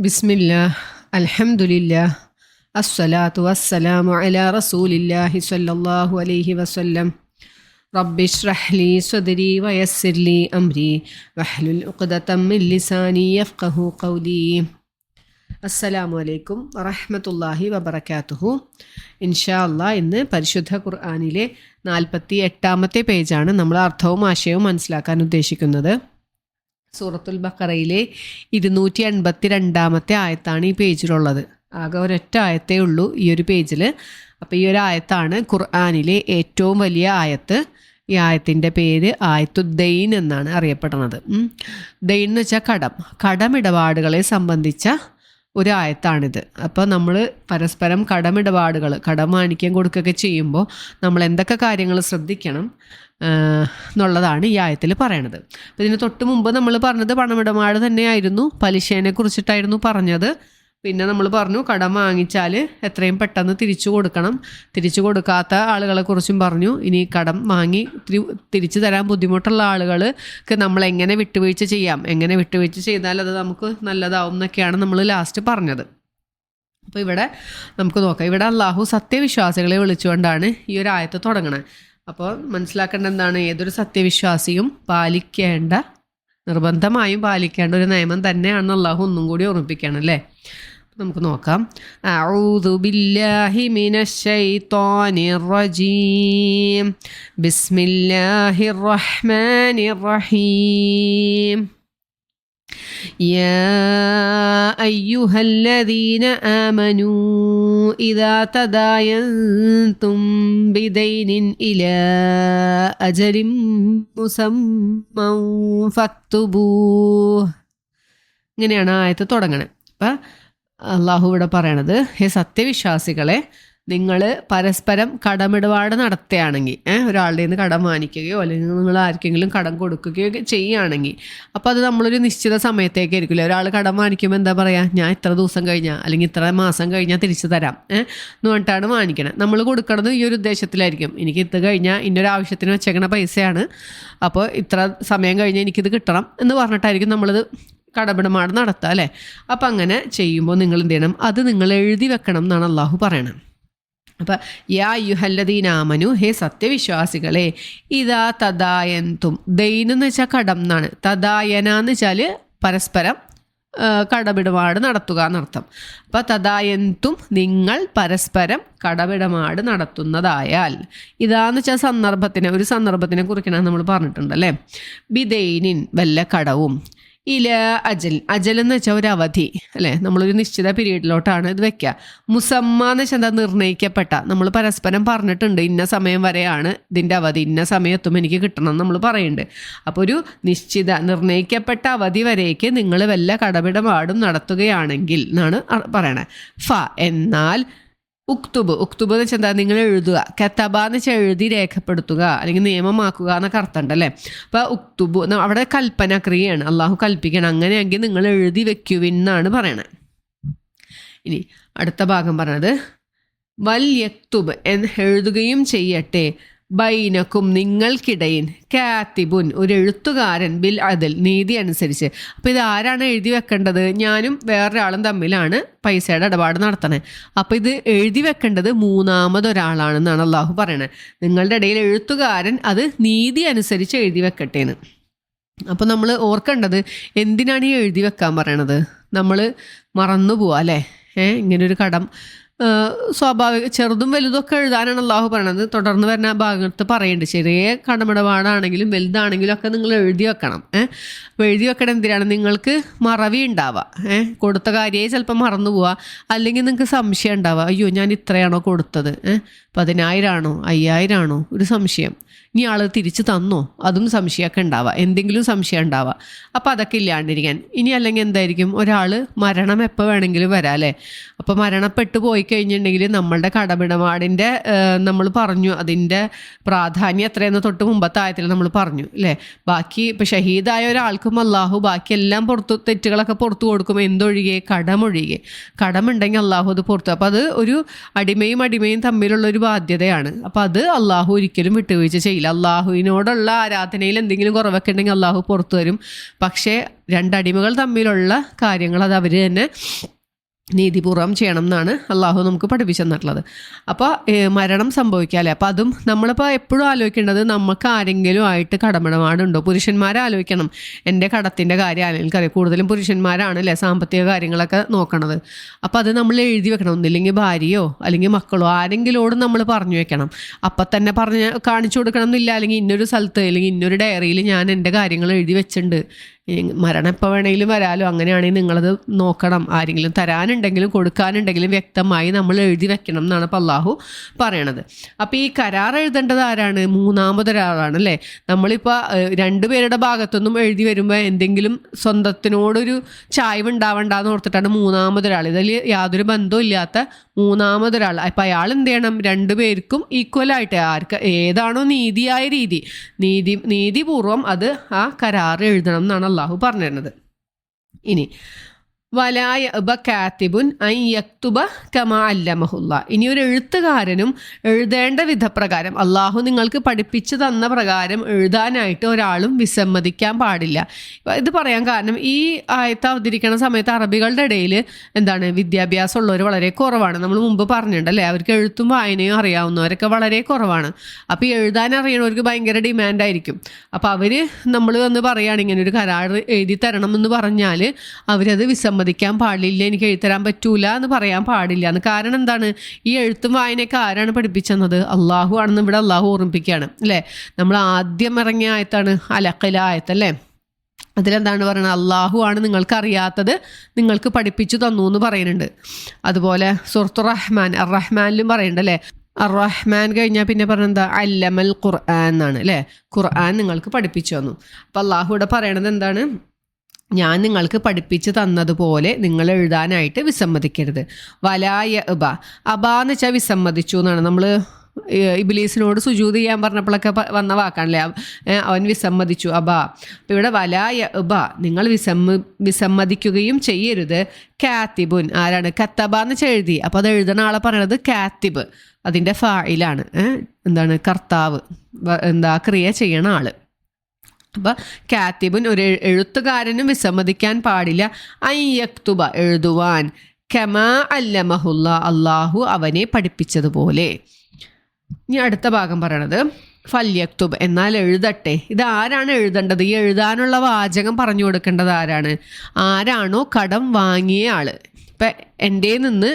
ബിസ്മില്ലാഹ് അൽഹംദുലില്ലാഹ് അസ്സലാത്തു വസ്സലാമു അലാ റസൂലില്ലാഹി സ്വല്ലല്ലാഹു അലൈഹി വസല്ലം. റബ്ബി ഇശ്റഹ് ലി സ്വദ്രി വയസ്സിർ ലി അംരി വഹ്ലുൽ ഉഖ്ദതം മിൻ ലിസാനി യഫ്ഖഹു ഖൗലി. അസ്സലാമു അലൈക്കും വറഹ്മത്തുള്ളാഹി വബറകാതുഹു. ഇൻഷാ അല്ലാഹ് ഇന്ന് പരിശുദ്ധ ഖുർആനിലെ 48-ാമത്തെ പേജാണ് നമ്മൾ അർത്ഥവും ആശയവും മനസ്സിലാക്കാൻ ഉദ്ദേശിക്കുന്നത്. സൂറത്തുൽ ബഖറയിലെ 282-ാമത്തെ ആയത്താണ് ഈ പേജിലുള്ളത്. ആകെ ഒരൊറ്റ ആയത്തേ ഉള്ളൂ ഈ ഒരു പേജിൽ. അപ്പോൾ ഈ ഒരു ആയത്താണ് ഖുർആനിലെ ഏറ്റവും വലിയ ആയത്ത്. ഈ ആയത്തിൻ്റെ പേര് ആയത്തുദ്ദൈൻ എന്നാണ് അറിയപ്പെടുന്നത്. ദൈൻ എന്ന് വെച്ചാൽ കടമിടപാടുകളെ സംബന്ധിച്ച ഒരു ആയത്താണിത്. അപ്പോൾ നമ്മൾ പരസ്പരം കടം വാങ്ങിക്കാൻ കൊടുക്കുകയൊക്കെ ചെയ്യുമ്പോൾ നമ്മൾ എന്തൊക്കെ കാര്യങ്ങൾ ശ്രദ്ധിക്കണം എന്നുള്ളതാണ് ഈ ആയത്തിൽ പറയണത്. അപ്പോൾ ഇതിന് തൊട്ട് മുമ്പ് നമ്മൾ പറഞ്ഞത് പണമിടപാട് തന്നെയായിരുന്നു, പലിശേനെ കുറിച്ചിട്ടായിരുന്നു പറഞ്ഞത്. പിന്നെ നമ്മൾ പറഞ്ഞു കടം വാങ്ങിച്ചാൽ എത്രയും പെട്ടെന്ന് തിരിച്ചു കൊടുക്കണം, തിരിച്ചു കൊടുക്കാത്ത ആളുകളെ കുറിച്ചും പറഞ്ഞു. ഇനി കടം വാങ്ങി തിരിച്ചു തരാൻ ബുദ്ധിമുട്ടുള്ള ആളുകൾക്ക് നമ്മൾ എങ്ങനെ വിട്ടുവീഴ്ച ചെയ്താൽ അത് നമുക്ക് നല്ലതാവും എന്നൊക്കെയാണ് നമ്മൾ ലാസ്റ്റ് പറഞ്ഞത്. അപ്പോൾ ഇവിടെ നമുക്ക് നോക്കാം. ഇവിടെ അള്ളാഹു സത്യവിശ്വാസികളെ വിളിച്ചുകൊണ്ടാണ് ഈ ഒരു ആയത്ത് തുടങ്ങണത്. അപ്പോൾ മനസ്സിലാക്കേണ്ട എന്താണ്, ഏതൊരു സത്യവിശ്വാസിയും നിർബന്ധമായും പാലിക്കേണ്ട ഒരു നിയമം തന്നെയാണ് അള്ളാഹു ഒന്നും കൂടി ഓർമ്മിപ്പിക്കുകയാണ് അല്ലേ. നമുക്ക് നോക്കാം. അഊദു ബില്ലാഹി മിനശ് ശൈത്വാനിർ റജീം. ബിസ്മില്ലാഹിർ റഹ്മാനിർ റഹീം. يا أيها الذين آمنوا إذا تداينتم بدين إلى أجل مسمى فاكتبوه. ഇങ്ങനെയാണ് ആയത്ത് തുടങ്ങണത്. അപ്പം അള്ളാഹു ഇവിടെ പറയണത്, ഹേ സത്യവിശ്വാസികളെ, നിങ്ങൾ പരസ്പരം കടമിടപാട് നടത്തുകയാണെങ്കിൽ, ഒരാളുടെ നിന്ന് കടം വാങ്ങിക്കുകയോ അല്ലെങ്കിൽ നിങ്ങൾ ആർക്കെങ്കിലും കടം കൊടുക്കുകയോ ചെയ്യുകയാണെങ്കിൽ, അപ്പോൾ അത് നമ്മളൊരു നിശ്ചിത സമയത്തേക്കായിരിക്കില്ല. ഒരാൾ കടം വാങ്ങിക്കുമ്പോൾ എന്താ പറയുക, ഞാൻ ഇത്ര ദിവസം കഴിഞ്ഞാൽ അല്ലെങ്കിൽ ഇത്ര മാസം കഴിഞ്ഞാൽ തിരിച്ചു തരാം എന്ന് പറഞ്ഞിട്ടാണ് വാങ്ങിക്കണത്. നമ്മൾ കൊടുക്കണത് ഈ ഒരു ഉദ്ദേശത്തിലായിരിക്കും. എനിക്ക് ഇത് കഴിഞ്ഞാൽ ഇന്നൊരു ആവശ്യത്തിന് വെച്ചേക്കണ പൈസയാണ്, അപ്പോൾ ഇത്ര സമയം കഴിഞ്ഞാൽ എനിക്കിത് കിട്ടണം എന്ന് പറഞ്ഞിട്ടായിരിക്കും നമ്മളിത് കടമിടപാട് നടത്തുക അല്ലേ. അപ്പം അങ്ങനെ ചെയ്യുമ്പോൾ നിങ്ങൾ എന്ത് ചെയ്യണം, അത് നിങ്ങൾ എഴുതി വെക്കണം എന്നാണ് അള്ളാഹു പറയണത്. അപ്പം യാ അയ്യുഹല്ലദീന ആമനു, ഹേ സത്യവിശ്വാസികളെ, ഇതാ തദായന്തും, ദൈൻ എന്ന് വെച്ചാൽ കടം എന്നാണ്, തദായന എന്ന് വെച്ചാൽ പരസ്പരം കടമിടപാട് നടത്തുക എന്നർത്ഥം. അപ്പം തദായന്തും, നിങ്ങൾ പരസ്പരം കടമിടപാട് നടത്തുന്നതായാൽ, ഇതാന്ന് വെച്ചാൽ ഒരു സന്ദർഭത്തിനെ കുറിക്കണം നമ്മൾ പറഞ്ഞിട്ടുണ്ടല്ലേ. ബിദൈനിൻ, വല്ല കടവും, ഇല അജൽ എന്ന് വെച്ചാൽ ഒരു അവധി അല്ലേ, നമ്മളൊരു നിശ്ചിത പീരീഡിലോട്ടാണ് ഇത് വെക്കുക. മുസമ്മ എന്ന് വെച്ചാൽ എന്താ, നിർണ്ണയിക്കപ്പെട്ട. നമ്മൾ പരസ്പരം പറഞ്ഞിട്ടുണ്ട് ഇന്ന സമയം വരെയാണ് ഇതിൻ്റെ അവധി, ഇന്ന സമയത്തും എനിക്ക് കിട്ടണം എന്ന് നമ്മൾ പറയുന്നുണ്ട്. അപ്പോൾ ഒരു നിശ്ചിത നിർണ്ണയിക്കപ്പെട്ട അവധി വരേക്ക് നിങ്ങൾ വല്ല കടമിടപാടും നടത്തുകയാണെങ്കിൽ എന്നാണ് പറയണത്. എന്നാൽ ഉക്തുബ് എന്ന് വെച്ചാൽ എന്താ, നിങ്ങൾ എഴുതുക. കതബ എന്ന് വെച്ചാൽ എഴുതി രേഖപ്പെടുത്തുക അല്ലെങ്കിൽ നിയമമാക്കുക എന്നൊക്കെ അർത്ഥമുണ്ടല്ലേ. അപ്പോൾ ഉക്തുബ് അവിടെ കൽപ്പന ക്രിയയാണ്, അള്ളാഹു കൽപ്പിക്കണം, അങ്ങനെയെങ്കിൽ നിങ്ങൾ എഴുതി വെക്കുവിൻ എന്നാണ് പറയണത്. ഇനി അടുത്ത ഭാഗം പറഞ്ഞത്, വൽ യക്തുബ് എഴുതുകയും ചെയ്യട്ടെ, ബൈനക്കും നിങ്ങൾക്കിടയിൽ, കാത്തിബുൻ ഒരു എഴുത്തുകാരൻ, ബിൽ അദൽ നീതി അനുസരിച്ച്. അപ്പോൾ ഇത് ആരാണ് എഴുതി വെക്കേണ്ടത്, ഞാനും വേറൊരാളും തമ്മിലാണ് പൈസയുടെ ഇടപാട് നടത്തണേ. അപ്പോൾ ഇത് എഴുതി വെക്കേണ്ടത് മൂന്നാമതൊരാളാണെന്നാണ് അള്ളാഹു പറയണത്. നിങ്ങളുടെ ഇടയിൽ എഴുത്തുകാരൻ അത് നീതി അനുസരിച്ച് എഴുതി വെക്കട്ടേന്ന്. അപ്പോൾ നമ്മൾ ഓർക്കേണ്ടത്, എന്തിനാണ് ഈ എഴുതി വെക്കാൻ പറയണത്, നമ്മൾ മറന്നു പോവാ അല്ലേ. ഇങ്ങനൊരു കടം സ്വാഭാവിക ചെറുതും വലുതൊക്കെ എഴുതാനാണ് അള്ളാഹു പറയണത്. തുടർന്ന് വരുന്ന ഭാഗത്ത് പറയുന്നുണ്ട്, ചെറിയ കടമിടപാടാണെങ്കിലും വലുതാണെങ്കിലും ഒക്കെ നിങ്ങൾ എഴുതി വെക്കണം. അപ്പോൾ എഴുതി വെക്കണം എന്തിനാണ്, നിങ്ങൾക്ക് മറവി ഉണ്ടാവുക, കൊടുത്ത കാര്യമായി ചിലപ്പോൾ മറന്നു പോവുക, അല്ലെങ്കിൽ നിങ്ങൾക്ക് സംശയം ഉണ്ടാവുക, അയ്യോ ഞാൻ ഇത്രയാണോ കൊടുത്തത്, 10,000 ആണോ 5,000 ആണോ, ഒരു സംശയം, ഇനി ആൾ തിരിച്ച് തന്നോ, അതും സംശയമൊക്കെ ഉണ്ടാവുക, എന്തെങ്കിലും സംശയം ഉണ്ടാവുക. അപ്പോൾ അതൊക്കെ ഇല്ലാണ്ടിരിക്കാൻ. ഇനി അല്ലെങ്കിൽ എന്തായിരിക്കും, ഒരാൾ മരണം എപ്പോൾ വേണമെങ്കിലും വരാം അല്ലേ. അപ്പോൾ മരണപ്പെട്ടു പോയി കഴിഞ്ഞിട്ടുണ്ടെങ്കിൽ നമ്മളുടെ കടമിടപാടിൻ്റെ നമ്മൾ പറഞ്ഞു അതിൻ്റെ പ്രാധാന്യം എത്രയെന്ന് തൊട്ട് മുമ്പത്തെ ആയത്തിൽ നമ്മൾ പറഞ്ഞു അല്ലേ. ബാക്കി ഇപ്പം ഷഹീദായ ഒരാൾക്കും അള്ളാഹു ബാക്കി എല്ലാം തെറ്റുകളൊക്കെ പുറത്തു കൊടുക്കും, എന്തൊഴികെ കടമൊഴികെ. കടമുണ്ടെങ്കിൽ അള്ളാഹു അത് പുറത്തു. അപ്പം അത് ഒരു അടിമയും തമ്മിലുള്ള ഒരു ബാധ്യതയാണ്. അപ്പം അത് അള്ളാഹു ഒരിക്കലും വിട്ടുവീഴ്ച ചെയ്യില്ല. അള്ളാഹുവിനോടുള്ള ആരാധനയിൽ എന്തെങ്കിലും കുറവൊക്കെ ഉണ്ടെങ്കിൽ അള്ളാഹു പുറത്തു വരും. പക്ഷേ രണ്ടടിമകൾ തമ്മിലുള്ള കാര്യങ്ങൾ അത് അവർ തന്നെ നീതിപൂർവ്വം ചെയ്യണം എന്നാണ് അള്ളാഹു നമുക്ക് പഠിപ്പിച്ചു തന്നിട്ടുള്ളത്. അപ്പോൾ മരണം സംഭവിക്കാമല്ലേ. അപ്പോൾ അതും നമ്മളിപ്പോൾ എപ്പോഴും ആലോചിക്കേണ്ടത് നമുക്ക് ആരെങ്കിലും ആയിട്ട് കടമിടപാടുണ്ടോ. പുരുഷന്മാരെ ആലോചിക്കണം, എൻ്റെ കടത്തിൻ്റെ കാര്യം ആരെങ്കിലും കൂടുതലും പുരുഷന്മാരാണല്ലേ സാമ്പത്തിക കാര്യങ്ങളൊക്കെ നോക്കണത്. അപ്പോൾ അത് നമ്മൾ എഴുതി വെക്കണം. ഒന്നില്ലെങ്കിൽ ഭാര്യയോ അല്ലെങ്കിൽ മക്കളോ ആരെങ്കിലോടും നമ്മൾ പറഞ്ഞു വെക്കണം. അപ്പം തന്നെ കാണിച്ചു കൊടുക്കണം എന്നില്ല. അല്ലെങ്കിൽ ഇന്നൊരു സ്ഥലത്ത് അല്ലെങ്കിൽ ഇന്നൊരു ഡയറിയിൽ ഞാൻ എൻ്റെ കാര്യങ്ങൾ എഴുതി വെച്ചിട്ടുണ്ട്, മരണം എപ്പോൾ വേണമെങ്കിലും വരാലോ, അങ്ങനെയാണെങ്കിൽ നിങ്ങളത് നോക്കണം. ആരെങ്കിലും തരാനുണ്ടെങ്കിലും കൊടുക്കാനുണ്ടെങ്കിലും വ്യക്തമായി നമ്മൾ എഴുതി വെക്കണം എന്നാണ് ഇപ്പോൾ അള്ളാഹു പറയണത്. അപ്പോൾ ഈ കരാർ എഴുതേണ്ടത് ആരാണ്? മൂന്നാമതൊരാളാണ് അല്ലേ. നമ്മളിപ്പോൾ രണ്ടുപേരുടെ ഭാഗത്തുനിന്നും എഴുതി വരുമ്പോൾ എന്തെങ്കിലും സ്വന്തത്തിനോടൊരു ചായ്വ് ഉണ്ടാവണ്ടെന്ന് ഓർത്തിട്ടാണ് മൂന്നാമതൊരാൾ, ഇതിൽ യാതൊരു ബന്ധവും ഇല്ലാത്ത മൂന്നാമതൊരാൾ. അപ്പം അയാൾ എന്ത് ചെയ്യണം? രണ്ടുപേർക്കും ഈക്വലായിട്ട് ആർക്ക് ഏതാണോ നീതിയായ നീതിപൂർവം അത് ആ കരാർ എഴുതണം എന്നാണ് അള്ളാഹു പറഞ്ഞിരുന്നത്. ഇനി വലായ കാത്തിബുൻ ഐ യക്തുബ കമാ അല്ലമഹുല്ല. ഇനി ഒരു എഴുത്തുകാരനും എഴുതേണ്ട വിധപ്രകാരം അള്ളാഹു നിങ്ങൾക്ക് പഠിപ്പിച്ചു തന്ന പ്രകാരം എഴുതാനായിട്ട് ഒരാളും വിസമ്മതിക്കാൻ പാടില്ല. ഇത് പറയാൻ കാരണം ഈ ആയത്ത് അവതരിക്കുന്ന സമയത്ത് അറബികളുടെ ഇടയിൽ വിദ്യാഭ്യാസം ഉള്ളവർ വളരെ കുറവാണ്. നമ്മൾ മുമ്പ് പറഞ്ഞിട്ടുണ്ടല്ലേ, അവർക്ക് എഴുത്തും വായനയും അറിയാവുന്നവരൊക്കെ വളരെ കുറവാണ്. അപ്പോൾ ഈ എഴുതാൻ അറിയണവർക്ക് ഭയങ്കര ഡിമാൻഡായിരിക്കും. അപ്പോൾ അവർ നമ്മൾ വന്ന് പറയുകയാണ് ഇങ്ങനെ ഒരു കരാർ എഴുതി തരണം എന്ന് പറഞ്ഞാൽ അവരത് വിസമ്മതിക്കാൻ പാടില്ല, എനിക്ക് എഴുതരാൻ പറ്റൂല എന്ന് പറയാൻ പാടില്ല എന്ന്. കാരണം എന്താണ്? ഈ എഴുത്തും വായനയൊക്കെ ആരാണ് പഠിപ്പിച്ചത്? അള്ളാഹു ആണെന്ന് ഇവിടെ അള്ളാഹു ഓർമ്മിപ്പിക്കുകയാണ് അല്ലേ. നമ്മൾ ആദ്യം ഇറങ്ങിയ ആയത്താണ് അലഖില ആയത്തല്ലേ. അതിലെന്താണ് പറയുന്നത്? അള്ളാഹു ആണ് നിങ്ങൾക്ക് അറിയാത്തത് നിങ്ങൾക്ക് പഠിപ്പിച്ചു തന്നു എന്ന് പറയുന്നുണ്ട്. അതുപോലെ സൂറത്തുർ റഹ്മാൻ റഹ്മാനിലും പറയുന്നുണ്ട് അല്ലേ. റഹ്മാൻ കഴിഞ്ഞാൽ പിന്നെ പറഞ്ഞെന്താ? അല്ലമൽ ഖുർആൻ എന്നാണ് അല്ലേ. ഖുർആൻ നിങ്ങൾക്ക് പഠിപ്പിച്ചു തന്നു. അപ്പം അള്ളാഹു ഇവിടെ പറയണത് എന്താണ്? ഞാൻ നിങ്ങൾക്ക് പഠിപ്പിച്ച് തന്നതുപോലെ നിങ്ങൾ എഴുതാനായിട്ട് വിസമ്മതിക്കരുത്. വലായ അബാന്ന് വെച്ചാൽ വിസമ്മതിച്ചു എന്നാണ്. നമ്മൾ ഇബ്ലീസിനോട് സുജൂദ് ചെയ്യാൻ പറഞ്ഞപ്പോഴൊക്കെ വന്ന വാക്കാണല്ലേ, അവൻ വിസമ്മതിച്ചു അബാ. അപ്പം ഇവിടെ വലായ നിങ്ങൾ വിസമ്മതിക്കുകയും ചെയ്യരുത്. കാത്തിബുൻ ആരാണ്? കത്തബാന്ന് വെച്ചാൽ എഴുതി. അപ്പോൾ അത് എഴുതുന്ന ആളെ പറയണത് കാത്തിബ്, അതിൻ്റെ ഫായിലാണ്. കർത്താവ്, ക്രിയ ചെയ്യണ ആള്. അപ്പം കാത്തിബുൻ ഒരു എഴുത്തുകാരനും വിസമ്മതിക്കാൻ പാടില്ല. യക്തുബ എഴുതുവാൻ, കമാ അല്ലമഹുല്ല അള്ളാഹു അവനെ പഠിപ്പിച്ചതുപോലെ. ഇനി അടുത്ത ഭാഗം പറയണത് ഫല്യക്തുബ് എന്നാൽ എഴുതട്ടെ. ഇത് ആരാണ് എഴുതേണ്ടത്? ഈ എഴുതാനുള്ള വാചകം പറഞ്ഞു കൊടുക്കേണ്ടത് ആരാണോ കടം വാങ്ങിയ ആള്. ഇപ്പം എൻ്റെ നിന്ന്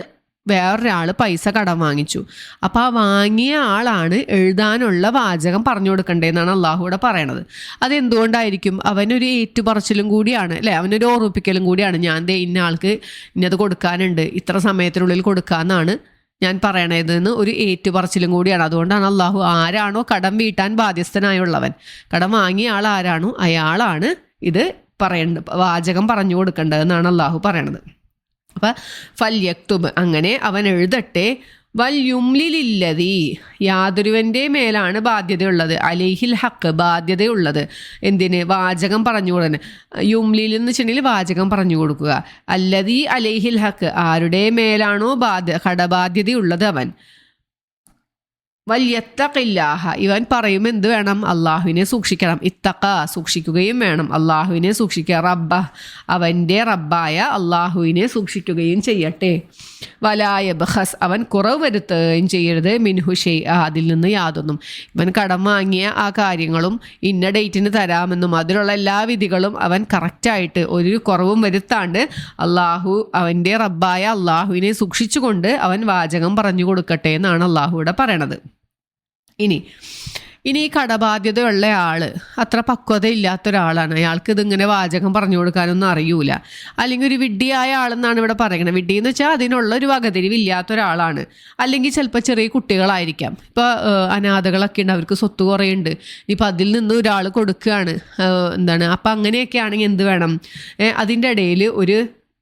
വേറൊരാൾ പൈസ കടം വാങ്ങിച്ചു. അപ്പോൾ ആ വാങ്ങിയ ആളാണ് എഴുതാനുള്ള വാചകം പറഞ്ഞു കൊടുക്കേണ്ടതെന്നാണ് അള്ളാഹുവിടെ പറയണത്. അതെന്തുകൊണ്ടായിരിക്കും? അവനൊരു ഏറ്റുപറച്ചിലും കൂടിയാണ് അല്ലേ, അവനൊരു ഓർമ്മിപ്പിക്കലും കൂടിയാണ്. ഞാൻ ഇന്ന ആൾക്ക് ഇന്നത് കൊടുക്കാനുണ്ട്, ഇത്ര സമയത്തിനുള്ളിൽ കൊടുക്കാമെന്നാണ് ഞാൻ പറയണതെന്ന് ഒരു ഏറ്റുപറച്ചിലും കൂടിയാണ്. അതുകൊണ്ടാണ് അള്ളാഹു ആരാണോ കടം വീട്ടാൻ ബാധ്യസ്ഥനായുള്ളവൻ, കടം വാങ്ങിയ ആൾ ആരാണോ അയാളാണ് ഇത് വാചകം പറഞ്ഞു കൊടുക്കേണ്ടതെന്നാണ് അള്ളാഹു പറയണത്. അപ്പം ഫല്യക്തുബ് അങ്ങനെ അവൻ എഴുതട്ടെ. വൽയുംലില്ലതി യാതൊരുവൻ്റെ മേലാണ് ബാധ്യതയുള്ളത്. അലൈഹിൽ ഹക്ക് ബാധ്യതയുള്ളത്. എന്തിന്? വാചകം പറഞ്ഞു കൊടുക്കുക. യുംലിൽ എന്ന് വെച്ചിട്ടുണ്ടെങ്കിൽ വാചകം പറഞ്ഞു കൊടുക്കുക. അല്ലതി അലൈഹിൽ ഹക്ക് ആരുടെ മേലാണോ കടബാധ്യതയുള്ളത് അവൻ. വല്യത്തഖില്ലാഹ ഇവൻ പറയും എന്ത് വേണം? അള്ളാഹുവിനെ സൂക്ഷിക്കണം. ഇത്തഖ സൂക്ഷിക്കുകയും വേണം, അള്ളാഹുവിനെ സൂക്ഷിക്കുക. റബ്ബ അവൻ്റെ റബ്ബായ അള്ളാഹുവിനെ സൂക്ഷിക്കുകയും ചെയ്യട്ടെ. വലായ ബഹസ് അവൻ കുറവ് വരുത്തുകയും ചെയ്യരുത്. മിൻഹു ഷൈഅ അതിൽ നിന്ന് യാതൊന്നും. ഇവൻ കടം വാങ്ങിയ ആ കാര്യങ്ങളും ഇന്ന ഡേറ്റിന് തരാമെന്നും അതിലുള്ള എല്ലാ വിധികളും അവൻ കറക്റ്റായിട്ട് ഒരു കുറവും വരുത്താണ്ട് അവൻ്റെ റബ്ബായ അള്ളാഹുവിനെ സൂക്ഷിച്ചുകൊണ്ട് അവൻ വാചകം പറഞ്ഞു കൊടുക്കട്ടെ എന്നാണ് അള്ളാഹുവിടെ പറയണത്. ഇനി ഈ കടബാധ്യതയുള്ള ആള് അത്ര പക്വത ഇല്ലാത്ത ഒരാളാണ്. അയാൾക്ക് ഇതിങ്ങനെ വാചകം പറഞ്ഞു കൊടുക്കാനൊന്നും അറിയൂല. അല്ലെങ്കിൽ ഒരു വിഡ്ഢിയായ ആളെന്നാണ് ഇവിടെ പറയുന്നത്. വിഡ്ഢി എന്ന് വെച്ചാൽ അതിനുള്ള ഒരു വകതിരിവില്ലാത്ത ഒരാളാണ്. അല്ലെങ്കിൽ ചിലപ്പോൾ ചെറിയ കുട്ടികളായിരിക്കാം. ഇപ്പോൾ അനാഥകളൊക്കെ ഉണ്ട്, അവർക്ക് സ്വത്ത് കുറേ ഉണ്ട്. ഇപ്പം അതിൽ നിന്ന് ഒരാൾ കൊടുക്കുകയാണ് അപ്പം അങ്ങനെയൊക്കെ ആണെങ്കിൽ എന്ത് വേണം? അതിൻ്റെ ഇടയിൽ ഒരു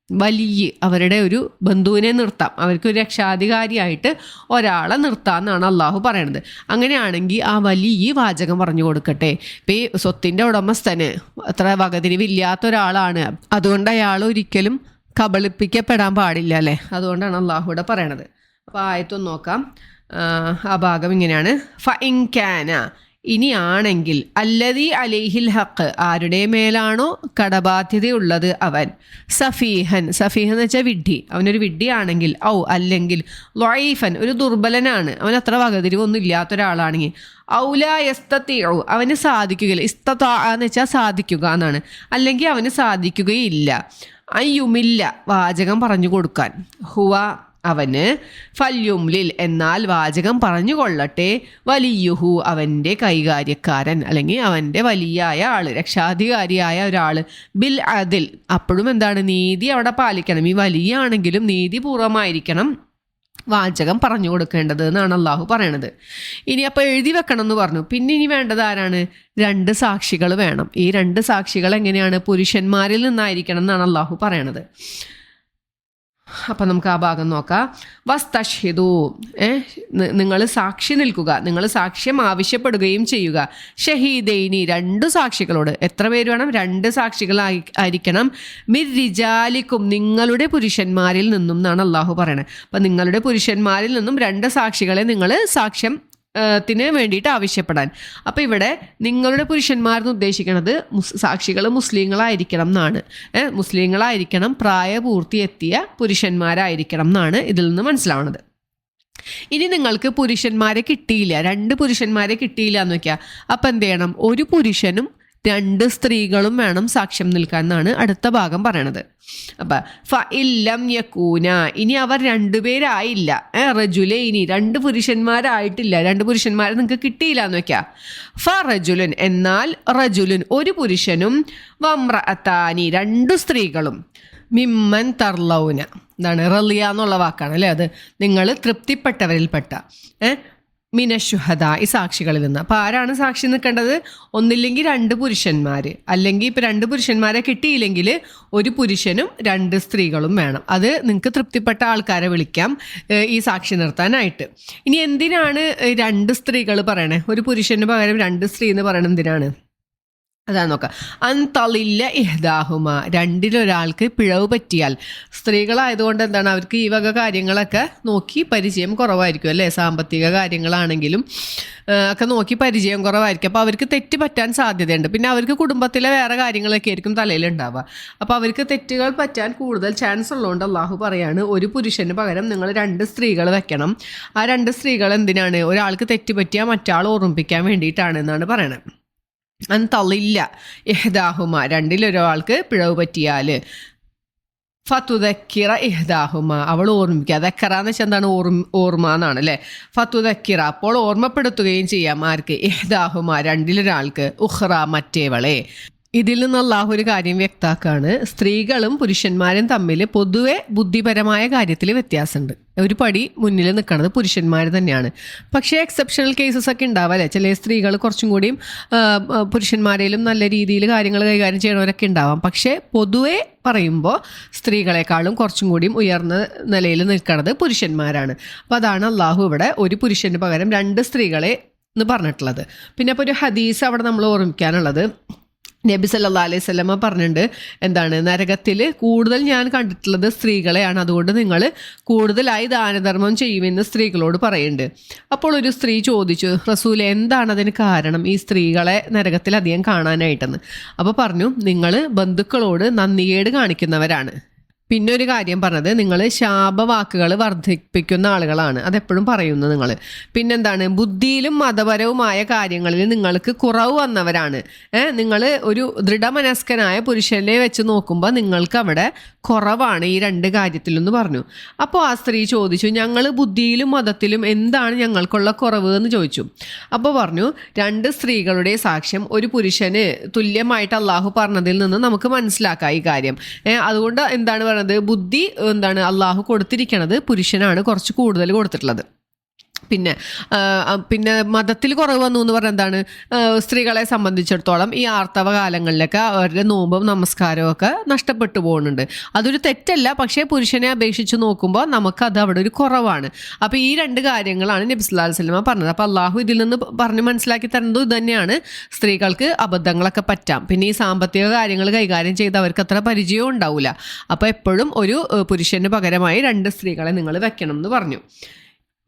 വലിയ അവരുടെ ഒരു ബന്ധുവിനെ നിർത്താം, അവർക്കൊരു രക്ഷാധികാരിയായിട്ട് ഒരാളെ നിർത്താമെന്നാണ് അള്ളാഹു പറയണത്. അങ്ങനെയാണെങ്കിൽ ആ വലിയ വാചകം പറഞ്ഞു കൊടുക്കട്ടെ. ഇപ്പം ഈ സ്വത്തിൻ്റെ ഉടമസ്ഥന് അത്ര വകതിരിവില്ലാത്ത ഒരാളാണ്, അതുകൊണ്ട് അയാൾ ഒരിക്കലും കബളിപ്പിക്കപ്പെടാൻ പാടില്ല അല്ലേ. അതുകൊണ്ടാണ് അള്ളാഹുവിടെ പറയണത്. അപ്പോൾ ആയത്തൊന്ന് നോക്കാം. ആ ഭാഗം ഇങ്ങനെയാണ്: ഫ ഇൻകാന, ഇനിയാണെങ്കിൽ, അല്ലദീ അലൈഹിൽ ഹക്ക്, ആരുടെ മേലാണോ കടബാധ്യതയുള്ളത് അവൻ, സഫീഹൻ, സഫീഹൻ എന്ന് വെച്ചാൽ വിഡ്ഢി, അവനൊരു വിഡ്ഢിയാണെങ്കിൽ, ഔ അല്ലെങ്കിൽ, ലൊയ്ഫൻ, ഒരു ദുർബലനാണ്, അവൻ അത്ര വകതിരിവൊന്നും ഇല്ലാത്ത ഒരാളാണെങ്കിൽ, ഔല യസ്തത്തിഉ, അവന് സാധിക്കുകയില്ല, ഇസ്തതാ എന്ന് വെച്ചാൽ സാധിക്കുക എന്നാണ്, അല്ലെങ്കിൽ അവന് സാധിക്കുകയില്ല, അയ്യുമില്ല, വാചകം പറഞ്ഞു കൊടുക്കാൻ, ഹുവ അവന്, ഫല്യുംലിൽ എന്നാൽ വാചകം പറഞ്ഞു കൊള്ളട്ടെ, വലിയുഹു അവൻ്റെ കൈകാര്യക്കാരൻ അല്ലെങ്കിൽ അവൻ്റെ വലിയായ ആൾ, രക്ഷാധികാരിയായ ഒരാൾ, ബിൽ അതിൽ, അപ്പോഴും എന്താണ്, നീതി അവിടെ പാലിക്കണം. ഈ വലിയ ആണെങ്കിലും നീതിപൂർവമായിരിക്കണം വാചകം പറഞ്ഞു കൊടുക്കേണ്ടത് എന്നാണ് അള്ളാഹു പറയണത്. ഇനി അപ്പോൾ എഴുതി വെക്കണം എന്ന് പറഞ്ഞു. പിന്നെ ഇനി വേണ്ടത് ആരാണ്? 2 സാക്ഷികൾ വേണം. ഈ 2 സാക്ഷികൾ എങ്ങനെയാണ്? പുരുഷന്മാരിൽ നിന്നായിരിക്കണം എന്നാണ് അള്ളാഹു പറയണത്. അപ്പം നമുക്ക് ആ ഭാഗം നോക്കാം. വസ്തഷ്ഹിദു, നിങ്ങൾ സാക്ഷി നിൽക്കുക, നിങ്ങൾ സാക്ഷ്യം ആവശ്യപ്പെടുകയും ചെയ്യുക. ഷഹീദൈനി, 2 സാക്ഷികളോട്. എത്ര പേര് വേണം? 2 സാക്ഷികളായിരിക്കണം. മിർ റിജാലിക്കും, നിങ്ങളുടെ പുരുഷന്മാരിൽ നിന്നും എന്നാണ് അള്ളാഹു പറയണത്. അപ്പം നിങ്ങളുടെ പുരുഷന്മാരിൽ നിന്നും 2 സാക്ഷികളെ നിങ്ങൾ സാക്ഷ്യം ത്തിന് വേണ്ടിയിട്ട് ആവശ്യപ്പെടാൻ. അപ്പം ഇവിടെ നിങ്ങളുടെ പുരുഷന്മാരെന്ന് ഉദ്ദേശിക്കുന്നത് സാക്ഷികൾ മുസ്ലിങ്ങളായിരിക്കണം എന്നാണ്. മുസ്ലിങ്ങളായിരിക്കണം, പ്രായപൂർത്തി എത്തിയ പുരുഷന്മാരായിരിക്കണം എന്നാണ് ഇതിൽ നിന്ന് മനസ്സിലാവുന്നത്. ഇനി നിങ്ങൾക്ക് പുരുഷന്മാരെ കിട്ടിയില്ല, 2 പുരുഷന്മാരെ കിട്ടിയില്ല എന്ന് വയ്ക്കുക. അപ്പം എന്ത് ചെയ്യണം? ഒരു പുരുഷനും 2 സ്ത്രീകളും വേണം സാക്ഷ്യം നിൽക്കാൻ എന്നാണ് അടുത്ത ഭാഗം പറയണത്. അപ്പം ഫ ഇല്ലം യക്കൂന, ഇനി അവർ 2 പേരായില്ല, റജുലൈനി 2 പുരുഷന്മാരായിട്ടില്ല, 2 പുരുഷന്മാരെ നിങ്ങൾക്ക് കിട്ടിയില്ല എന്ന് വെക്കാം. ഫ റജുലുൻ എന്നാൽ റജുലുൻ ഒരു പുരുഷനും, വമ്രഅത്താനി 2 സ്ത്രീകളും, മിമ്മൻ തർലൗന, എന്താണ് റളിയ എന്നുള്ള വാക്കാണ് അല്ലേ, അത് നിങ്ങൾ തൃപ്തിപ്പെട്ടവരിൽപ്പെട്ട, മിനശുഹദ, ഈ സാക്ഷികളിൽ നിന്ന്. അപ്പോൾ ആരാണ് സാക്ഷി നിൽക്കേണ്ടത്? ഒന്നില്ലെങ്കിൽ 2 പുരുഷന്മാർ, അല്ലെങ്കിൽ ഇപ്പോൾ 2 പുരുഷന്മാരെ കിട്ടിയില്ലെങ്കിൽ ഒരു പുരുഷനും 2 സ്ത്രീകളും വേണം. അത് നിങ്ങൾക്ക് തൃപ്തിപ്പെട്ട ആൾക്കാരെ വിളിക്കാം ഈ സാക്ഷി നിർത്താനായിട്ട്. ഇനി എന്തിനാണ് 2 സ്ത്രീകൾ പറയണേ? ഒരു പുരുഷന് പകരം 2 സ്ത്രീ എന്ന് പറയണത് എന്തിനാണ്? അതാണ് നോക്കാം. അൻതളില്ല ഇഹ്ദാഹുമ, 2-ൽ-1 പിഴവ് പറ്റിയാൽ, സ്ത്രീകളായതുകൊണ്ട് എന്താണ്, അവർക്ക് ഈ വക കാര്യങ്ങളൊക്കെ നോക്കി പരിചയം കുറവായിരിക്കും അല്ലേ, സാമ്പത്തിക കാര്യങ്ങളാണെങ്കിലും ഒക്കെ നോക്കി പരിചയം കുറവായിരിക്കും. അപ്പോൾ അവർക്ക് തെറ്റ് പറ്റാൻ സാധ്യതയുണ്ട്. പിന്നെ അവർക്ക് കുടുംബത്തിലെ വേറെ കാര്യങ്ങളൊക്കെ ആയിരിക്കും തലയിലുണ്ടാവുക. അപ്പോൾ അവർക്ക് തെറ്റുകൾ പറ്റാൻ കൂടുതൽ ചാൻസ് ഉള്ളതുകൊണ്ട് അള്ളാഹു പറയാണ്, ഒരു പുരുഷന് പകരം നിങ്ങൾ 2 സ്ത്രീകൾ വെക്കണം. ആ 2 സ്ത്രീകൾ എന്തിനാണ്? ഒരാൾക്ക് തെറ്റ് പറ്റിയാൽ മറ്റാൾ ഓർമ്മിപ്പിക്കാൻ വേണ്ടിയിട്ടാണ് എന്നാണ് പറയണത്. അൻതളില്ല ഇഹ്ദാഹുമ, 2-ൽ-1 പിഴവ് പറ്റിയാൽ, ഫതുദക്കിറ ഇഹ്ദാഹുമ, അവൾ ഓർമ്മിക്കുക. ദക്കറ എന്ന് വെച്ചാൽ എന്താണ്? ഓർമ്മ എന്നാണ് അല്ലേ. ഫതുദക്കിറ, അപ്പോൾ ഓർമ്മപ്പെടുത്തുകയും ചെയ്യാം. ആർക്ക്? ഇഹ്ദാഹുമ 2-ൽ-1, ഉഖ്റ മറ്റേവളെ. ഇതിൽ നിന്ന് അള്ളാഹു ഒരു കാര്യം വ്യക്തമാക്കുകയാണ്, സ്ത്രീകളും പുരുഷന്മാരും തമ്മിൽ പൊതുവെ ബുദ്ധിപരമായ കാര്യത്തിൽ വ്യത്യാസമുണ്ട്. ഒരു പടി മുന്നിൽ നിൽക്കുന്നത് പുരുഷന്മാർ തന്നെയാണ്. പക്ഷേ എക്സെപ്ഷണൽ കേസസ് ഒക്കെ ഉണ്ടാവാം. ചില സ്ത്രീകൾ കുറച്ചും കൂടിയും പുരുഷന്മാരിലും നല്ല രീതിയിൽ കാര്യങ്ങൾ കൈകാര്യം ചെയ്യണവരൊക്കെ ഉണ്ടാവാം. പക്ഷേ പൊതുവെ പറയുമ്പോൾ സ്ത്രീകളെക്കാളും കുറച്ചും കൂടിയും ഉയർന്ന നിലയിൽ നിൽക്കുന്നത് പുരുഷന്മാരാണ്. അപ്പോൾ അതാണ് അള്ളാഹു ഇവിടെ ഒരു പുരുഷന് പകരം 2 സ്ത്രീകളെ എന്ന് പറഞ്ഞിട്ടുള്ളത്. പിന്നെ അപ്പോൾ ഒരു ഹദീസ് അവിടെ നമ്മൾ ഓർമ്മിക്കാനുള്ളത്, നബി സല്ലല്ലാഹു അലൈഹി വസല്ലമ പറഞ്ഞിട്ടുണ്ട്, എന്താണ്, നരകത്തിൽ കൂടുതൽ ഞാൻ കണ്ടിട്ടുള്ളത് സ്ത്രീകളെയാണ്, അതുകൊണ്ട് നിങ്ങൾ കൂടുതലായി ദാനധർമ്മം ചെയ്യുമെന്ന് സ്ത്രീകളോട് പറയുന്നുണ്ട്. അപ്പോൾ ഒരു സ്ത്രീ ചോദിച്ചു, റസൂലേ എന്താണ് അതിന് കാരണം, ഈ സ്ത്രീകളെ നരകത്തിൽ അധികം കാണാനായിട്ടെന്ന്. അപ്പോൾ പറഞ്ഞു, നിങ്ങൾ ബന്ധുക്കളോട് നന്ദികേട് കാണിക്കുന്നവരാണ്. പിന്നെ ഒരു കാര്യം പറഞ്ഞത്, നിങ്ങൾ ശാപവാക്കുകൾ വർദ്ധിപ്പിക്കുന്ന ആളുകളാണ്, അതെപ്പോഴും പറയുന്നു നിങ്ങൾ. പിന്നെന്താണ്, ബുദ്ധിയിലും മതപരവുമായ കാര്യങ്ങളിൽ നിങ്ങൾക്ക് കുറവ് വന്നവരാണ്. നിങ്ങൾ ഒരു ദൃഢമനസ്കനായ പുരുഷനെ വെച്ച് നോക്കുമ്പോൾ നിങ്ങൾക്ക് അവിടെ കുറവാണ് ഈ 2 കാര്യത്തിലെന്ന് പറഞ്ഞു. അപ്പോൾ ആ സ്ത്രീ ചോദിച്ചു, ഞങ്ങൾ ബുദ്ധിയിലും മതത്തിലും എന്താണ് ഞങ്ങൾക്കുള്ള കുറവ് എന്ന് ചോദിച്ചു. അപ്പോൾ പറഞ്ഞു, 2 സ്ത്രീകളുടെ സാക്ഷ്യം ഒരു പുരുഷന് തുല്യമായിട്ട് അള്ളാഹു പറഞ്ഞതിൽ നിന്ന് നമുക്ക് മനസ്സിലാക്കാം ഈ കാര്യം. അതുകൊണ്ട് എന്താണ് പറയുന്നത്, ബുദ്ധി എന്താണ് അള്ളാഹു കൊടുത്തിരിക്കണത് പുരുഷനാണ് കുറച്ച് കൂടുതൽ കൊടുത്തിട്ടുള്ളത്. പിന്നെ പിന്നെ മതത്തിൽ കുറവ് വന്നു എന്ന് പറഞ്ഞാൽ എന്താണ്, സ്ത്രീകളെ സംബന്ധിച്ചിടത്തോളം ഈ ആർത്തവ കാലങ്ങളിലൊക്കെ അവരുടെ നോമ്പും നമസ്കാരവും ഒക്കെ നഷ്ടപ്പെട്ടു പോകുന്നുണ്ട്. അതൊരു തെറ്റല്ല, പക്ഷേ പുരുഷനെ അപേക്ഷിച്ച് നോക്കുമ്പോൾ നമുക്കത് അവിടെ ഒരു കുറവാണ്. അപ്പോൾ ഈ രണ്ട് കാര്യങ്ങളാണ് നബി സല്ലല്ലാഹു അലൈഹി വസല്ലമ പറഞ്ഞത്. അപ്പോൾ അള്ളാഹു ഇതിൽ നിന്ന് പറഞ്ഞ് മനസ്സിലാക്കി തരുന്നത് ഇത് തന്നെയാണ്, സ്ത്രീകൾക്ക് അബദ്ധങ്ങളൊക്കെ പറ്റാം. പിന്നെ ഈ സാമ്പത്തിക കാര്യങ്ങൾ കൈകാര്യം ചെയ്ത് അവർക്ക് അത്ര പരിചയവും ഉണ്ടാവില്ല. അപ്പോൾ എപ്പോഴും ഒരു പുരുഷന് പകരമായി 2 സ്ത്രീകളെ നിങ്ങൾ വെക്കണം എന്ന് പറഞ്ഞു.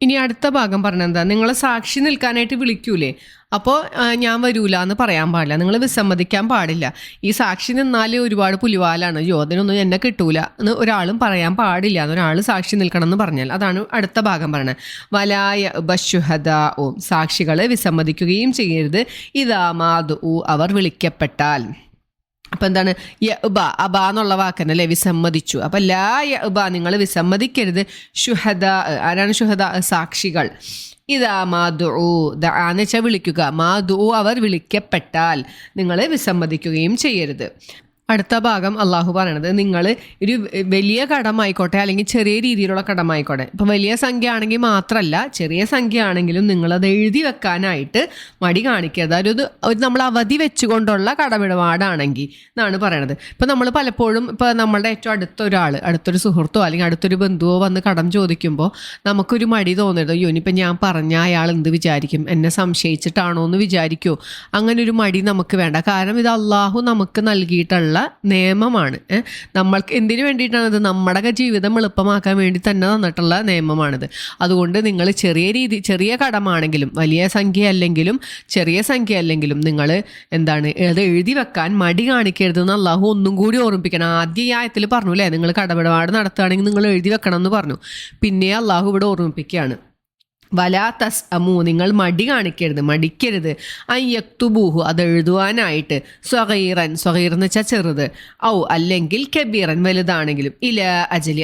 ഇനി അടുത്ത ഭാഗം പറഞ്ഞെന്താ, നിങ്ങൾ സാക്ഷി നിൽക്കാനായിട്ട് വിളിക്കൂലേ, അപ്പോൾ ഞാൻ വരൂല എന്ന് പറയാൻ പാടില്ല, നിങ്ങൾ വിസമ്മതിക്കാൻ പാടില്ല. ഈ സാക്ഷി നിന്നാൽ ഒരുപാട് പുലിവാലാണ്, അയ്യോ അതിനൊന്നും എന്നെ കിട്ടൂല എന്ന് ഒരാളും പറയാൻ പാടില്ല എന്ന് ഒരാൾ സാക്ഷി നിൽക്കണം എന്ന് പറഞ്ഞാൽ. അതാണ് അടുത്ത ഭാഗം പറയുന്നത്. വലായ ബശുഹദാഉ, സാക്ഷികളെ വിസമ്മതിക്കുകയും ചെയ്യരുത്. ഇദാ മാദു, അവർ വിളിക്കപ്പെട്ടാൽ. അപ്പം എന്താണ്, യഅ്ബ, അബ എന്നുള്ള വാക്കനല്ലേ വിസമ്മതിച്ചു. അപ്പം ലാ യഅ്ബ, നിങ്ങൾ വിസമ്മതിക്കരുത്. ശുഹദാ, ആരാണ് ശുഹദാ? സാക്ഷികൾ. ഇതാ മാദു, എന്ന് വെച്ചാൽ വിളിക്കുക, മാദു അവർ വിളിക്കപ്പെട്ടാൽ നിങ്ങൾ വിസമ്മതിക്കുകയും ചെയ്യരുത്. അടുത്ത ഭാഗം അള്ളാഹു പറയണത്, നിങ്ങൾ ഒരു വലിയ കടമായിക്കോട്ടെ അല്ലെങ്കിൽ ചെറിയ രീതിയിലുള്ള കടമായിക്കോട്ടെ, ഇപ്പം വലിയ സംഖ്യ ആണെങ്കിൽ മാത്രമല്ല, ചെറിയ സംഖ്യ ആണെങ്കിലും നിങ്ങളത് എഴുതി വെക്കാനായിട്ട് മടി കാണിക്കരുത്. ഒരു നമ്മൾ അവധി വെച്ചുകൊണ്ടുള്ള കടമിടപാടാണെങ്കിൽ എന്നാണ് പറയണത്. ഇപ്പം നമ്മൾ പലപ്പോഴും ഇപ്പോൾ നമ്മളുടെ ഏറ്റവും അടുത്തൊരു സുഹൃത്തോ അല്ലെങ്കിൽ അടുത്തൊരു ബന്ധുവോ വന്ന് കടം ചോദിക്കുമ്പോൾ നമുക്കൊരു മടി തോന്നരുത്, അയ്യോ ഇനിയിപ്പം ഞാൻ പറഞ്ഞാൽ അയാൾ എന്ത് വിചാരിക്കും, എന്നെ സംശയിച്ചിട്ടാണോ എന്ന് വിചാരിക്കുമോ, അങ്ങനെ ഒരു മടി നമുക്ക് വേണ്ട. കാരണം ഇത് അള്ളാഹു നമുക്ക് നൽകിയിട്ടുള്ള നിയമമാണ്. നമ്മൾക്ക് എന്തിനു വേണ്ടിയിട്ടാണിത്? നമ്മുടെ ജീവിതം എളുപ്പമാക്കാൻ വേണ്ടി തന്നെ തന്നിട്ടുള്ള നിയമമാണിത്. അതുകൊണ്ട് നിങ്ങൾ ചെറിയ കടമാണെങ്കിലും വലിയ സംഖ്യ അല്ലെങ്കിലും ചെറിയ സംഖ്യ അല്ലെങ്കിലും നിങ്ങൾ എന്താണ് അത് എഴുതി വെക്കാൻ മടി കാണിക്കരുതെന്ന് അള്ളാഹു ഒന്നും കൂടി ഓർമ്മിപ്പിക്കണം. ആദ്യ ആയത്തിൽ പറഞ്ഞു അല്ലേ, നിങ്ങൾ കടമിടപാട് നടത്തുകയാണെങ്കിൽ നിങ്ങൾ എഴുതി വെക്കണം എന്ന് പറഞ്ഞു. പിന്നെ അള്ളാഹു ഇവിടെ ഓർമ്മിപ്പിക്കുകയാണ്, വലാ തസ് അമു, നിങ്ങൾ മടിക്കരുത്. അയ്യക്തുബൂഹു, അത് എഴുതുവാനായിട്ട്. സ്വഗീറൻ, സ്വഗീർ എന്ന് വെച്ചാൽ ചെറുത്. ഔ അല്ലെങ്കിൽ കബീറൻ, വലുതാണെങ്കിലും. ഇല അജലി,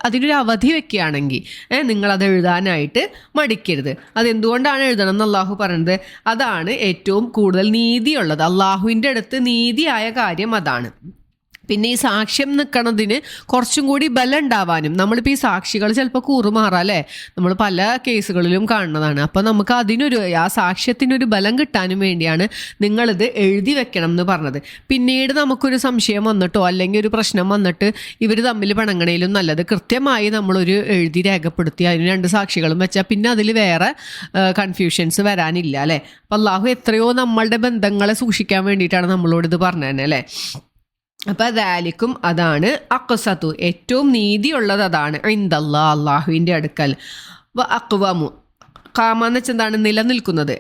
അതിനൊരു അവധി വെക്കുകയാണെങ്കിൽ നിങ്ങളത് എഴുതാനായിട്ട് മടിക്കരുത്. അതെന്തുകൊണ്ടാണ് എഴുതണം എന്ന് അള്ളാഹു പറയുന്നത്? അതാണ് ഏറ്റവും കൂടുതൽ നീതിയുള്ളത്. അള്ളാഹുവിൻ്റെ അടുത്ത് നീതിയായ കാര്യം അതാണ്. പിന്നെ ഈ സാക്ഷ്യം നിൽക്കണതിന് കുറച്ചും കൂടി ബലം ഉണ്ടാവാനും, നമ്മളിപ്പോൾ ഈ സാക്ഷികൾ ചിലപ്പോൾ കൂറുമാറാം അല്ലേ, നമ്മൾ പല കേസുകളിലും കാണുന്നതാണ്. അപ്പോൾ നമുക്ക് ആ സാക്ഷ്യത്തിനൊരു ബലം കിട്ടാനും വേണ്ടിയാണ് നിങ്ങളിത് എഴുതി വെക്കണം എന്ന് പറഞ്ഞത്. പിന്നീട് നമുക്കൊരു സംശയം വന്നിട്ടോ അല്ലെങ്കിൽ ഒരു പ്രശ്നം വന്നിട്ട് ഇവർ തമ്മിൽ പിണങ്ങണേലും നല്ലത് കൃത്യമായി നമ്മളൊരു എഴുതി രേഖപ്പെടുത്തി അതിന് 2 സാക്ഷികളും വെച്ചാൽ പിന്നെ അതിൽ വേറെ കൺഫ്യൂഷൻസ് വരാനില്ല അല്ലേ. അപ്പം അള്ളാഹു എത്രയോ നമ്മളുടെ ബന്ധങ്ങളെ സൂക്ഷിക്കാൻ വേണ്ടിയിട്ടാണ് നമ്മളോട് ഇത് പറഞ്ഞു തന്നെ അല്ലേ. അപ്പം ദാലിക്കും, അതാണ് അഖ്സതു, ഏറ്റവും നീതിയുള്ളത് അതാണ്. ഇൻദല്ലാ, അള്ളാഹുവിൻ്റെ അടുക്കൽ. വ അഖ്വമു, ഖാമ എന്ന് വെച്ചാൽ എന്താണ്? നിലനിൽക്കുന്നത്.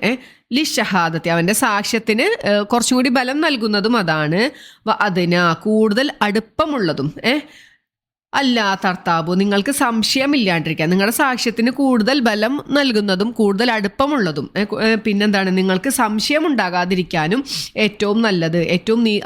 ലിഷഹാദത്തി, അവൻ്റെ സാക്ഷ്യത്തിന് കുറച്ചും കൂടി ബലം നൽകുന്നതും അതാണ്. വ അദ്ന, കൂടുതൽ അടുപ്പമുള്ളതും. അല്ല തർത്താബു, നിങ്ങൾക്ക് സംശയമില്ലാണ്ടിരിക്കാൻ, നിങ്ങളുടെ സാക്ഷ്യത്തിന് കൂടുതൽ ബലം നൽകുന്നതും കൂടുതൽ അടുപ്പമുള്ളതും. പിന്നെന്താണ്? നിങ്ങൾക്ക് സംശയം ഉണ്ടാകാതിരിക്കാനും ഏറ്റവും നല്ലത്,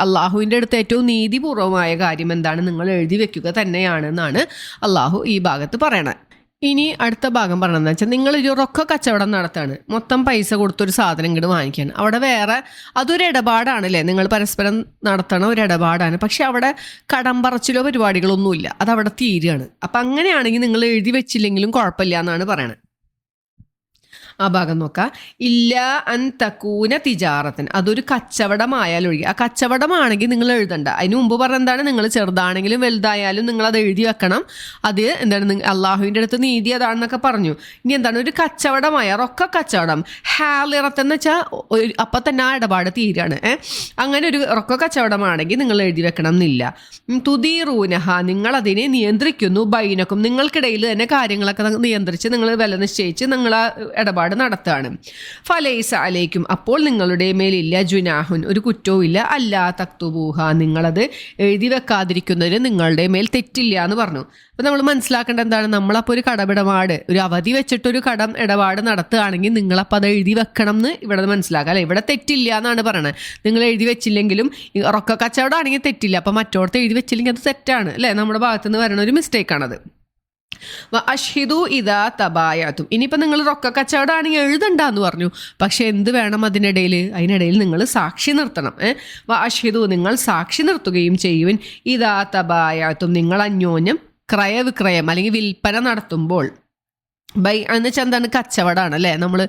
അള്ളാഹുവിൻ്റെ അടുത്ത് ഏറ്റവും നീതിപൂർവമായ കാര്യം എന്താണ്? നിങ്ങൾ എഴുതി വെക്കുക തന്നെയാണെന്നാണ് അള്ളാഹു ഈ ഭാഗത്ത് പറയണത്. ഇനി അടുത്ത ഭാഗം പറഞ്ഞതെന്ന് വെച്ചാൽ, നിങ്ങളൊരു റൊക്ക കച്ചവടം നടത്താണ്, മൊത്തം പൈസ കൊടുത്തൊരു സാധനം ഇങ്ങോട്ട് വാങ്ങിക്കുകയാണ്. അവിടെ വേറെ അതൊരു ഇടപാടാണ് അല്ലേ, നിങ്ങൾ പരസ്പരം നടത്തണ ഒരു ഇടപാടാണ്. പക്ഷെ അവിടെ കടം പറച്ചിലോ പരിപാടികളൊന്നുമില്ല, അതവിടെ തീരുകയാണ്. അപ്പം അങ്ങനെയാണെങ്കിൽ നിങ്ങൾ എഴുതി വെച്ചില്ലെങ്കിലും കുഴപ്പമില്ല എന്നാണ് പറയണത്. ആ ഭാഗം നോക്കാം. ഇല്ല അൻ തക്കൂന തിജാറത്തിന്, അതൊരു കച്ചവടമായാലൊഴികെ. ആ കച്ചവടമാണെങ്കിൽ നിങ്ങൾ എഴുതണ്ട. അതിന് മുമ്പ് പറഞ്ഞ എന്താണ്? നിങ്ങൾ ചെറുതാണെങ്കിലും വലുതായാലും നിങ്ങൾ അത് എഴുതി വെക്കണം. അത് എന്താണ്? അള്ളാഹുവിൻ്റെ അടുത്ത് നീതി അതാണെന്നൊക്കെ പറഞ്ഞു. ഇനി എന്താണ്? ഒരു കച്ചവടമായ റൊക്ക കച്ചവടം, ഹാലിറത്തെന്ന് വെച്ചാൽ അപ്പം തന്നെ ആ ഇടപാട് തീരാണ്. അങ്ങനെ ഒരു റൊക്ക കച്ചവടമാണെങ്കിൽ നിങ്ങൾ എഴുതി വെക്കണം എന്നില്ല. തുദീറൂനഹ, നിങ്ങളതിനെ നിയന്ത്രിക്കുന്നു. ബൈനക്കും, നിങ്ങൾക്കിടയിൽ തന്നെ കാര്യങ്ങളൊക്കെ നിയന്ത്രിച്ച് നിങ്ങൾ വില നിശ്ചയിച്ച് നിങ്ങൾ ആ ഇടപാട് നടത്തുകയാണ്. ഫലൈസ അലൈക്കും, അപ്പോൾ നിങ്ങളുടെ മേലില്ല ജുനാഹുൻ, ഒരു കുറ്റവും ഇല്ല. അല്ലാ തക്തുബൂഹ, നിങ്ങളത് എഴുതി വെക്കാതിരിക്കുന്നതിന് നിങ്ങളുടെ മേൽ തെറ്റില്ല എന്ന് പറഞ്ഞു. അപ്പം നമ്മൾ മനസ്സിലാക്കേണ്ടത് എന്താണ്? നമ്മളപ്പോൾ ഒരു ഒരു അവധി വെച്ചിട്ടൊരു ഇടപാട് നടത്തുകയാണെങ്കിൽ നിങ്ങളപ്പോൾ അത് എഴുതി വെക്കണം എന്ന് ഇവിടെ മനസ്സിലാക്കാം അല്ലേ. ഇവിടെ തെറ്റില്ല എന്നാണ് പറയണത്. നിങ്ങൾ എഴുതി വെച്ചില്ലെങ്കിലും റൊക്ക കച്ചവടം ആണെങ്കിൽ തെറ്റില്ല, അപ്പം മറ്റോടത്ത് എഴുതി വെച്ചില്ലെങ്കിൽ അത് തെറ്റാണ് അല്ലേ. നമ്മുടെ ഭാഗത്തുനിന്ന് വരണ ഒരു മിസ്റ്റേക്കാണത്. അഷ്ഹിദു ഇദാ തബായത്തും, ഇനിയിപ്പോൾ നിങ്ങൾ റൊക്ക കച്ചവടമാണെങ്കിൽ എഴുതണ്ടെന്ന് പറഞ്ഞു, പക്ഷെ എന്ത് വേണം അതിനിടയിൽ നിങ്ങൾ സാക്ഷി നിർത്തണം. അഷ്ഹിദു, നിങ്ങൾ സാക്ഷി നിർത്തുകയും ചെയ്യുവിൻ. ഇദാ തബായത്തും, നിങ്ങൾ അന്യോന്യം ക്രയവിക്രയം അല്ലെങ്കിൽ വിൽപ്പന നടത്തുമ്പോൾ. ബൈ എന്ന് വെച്ചാൽ എന്താണ്, കച്ചവടമാണ് അല്ലേ. നമ്മൾ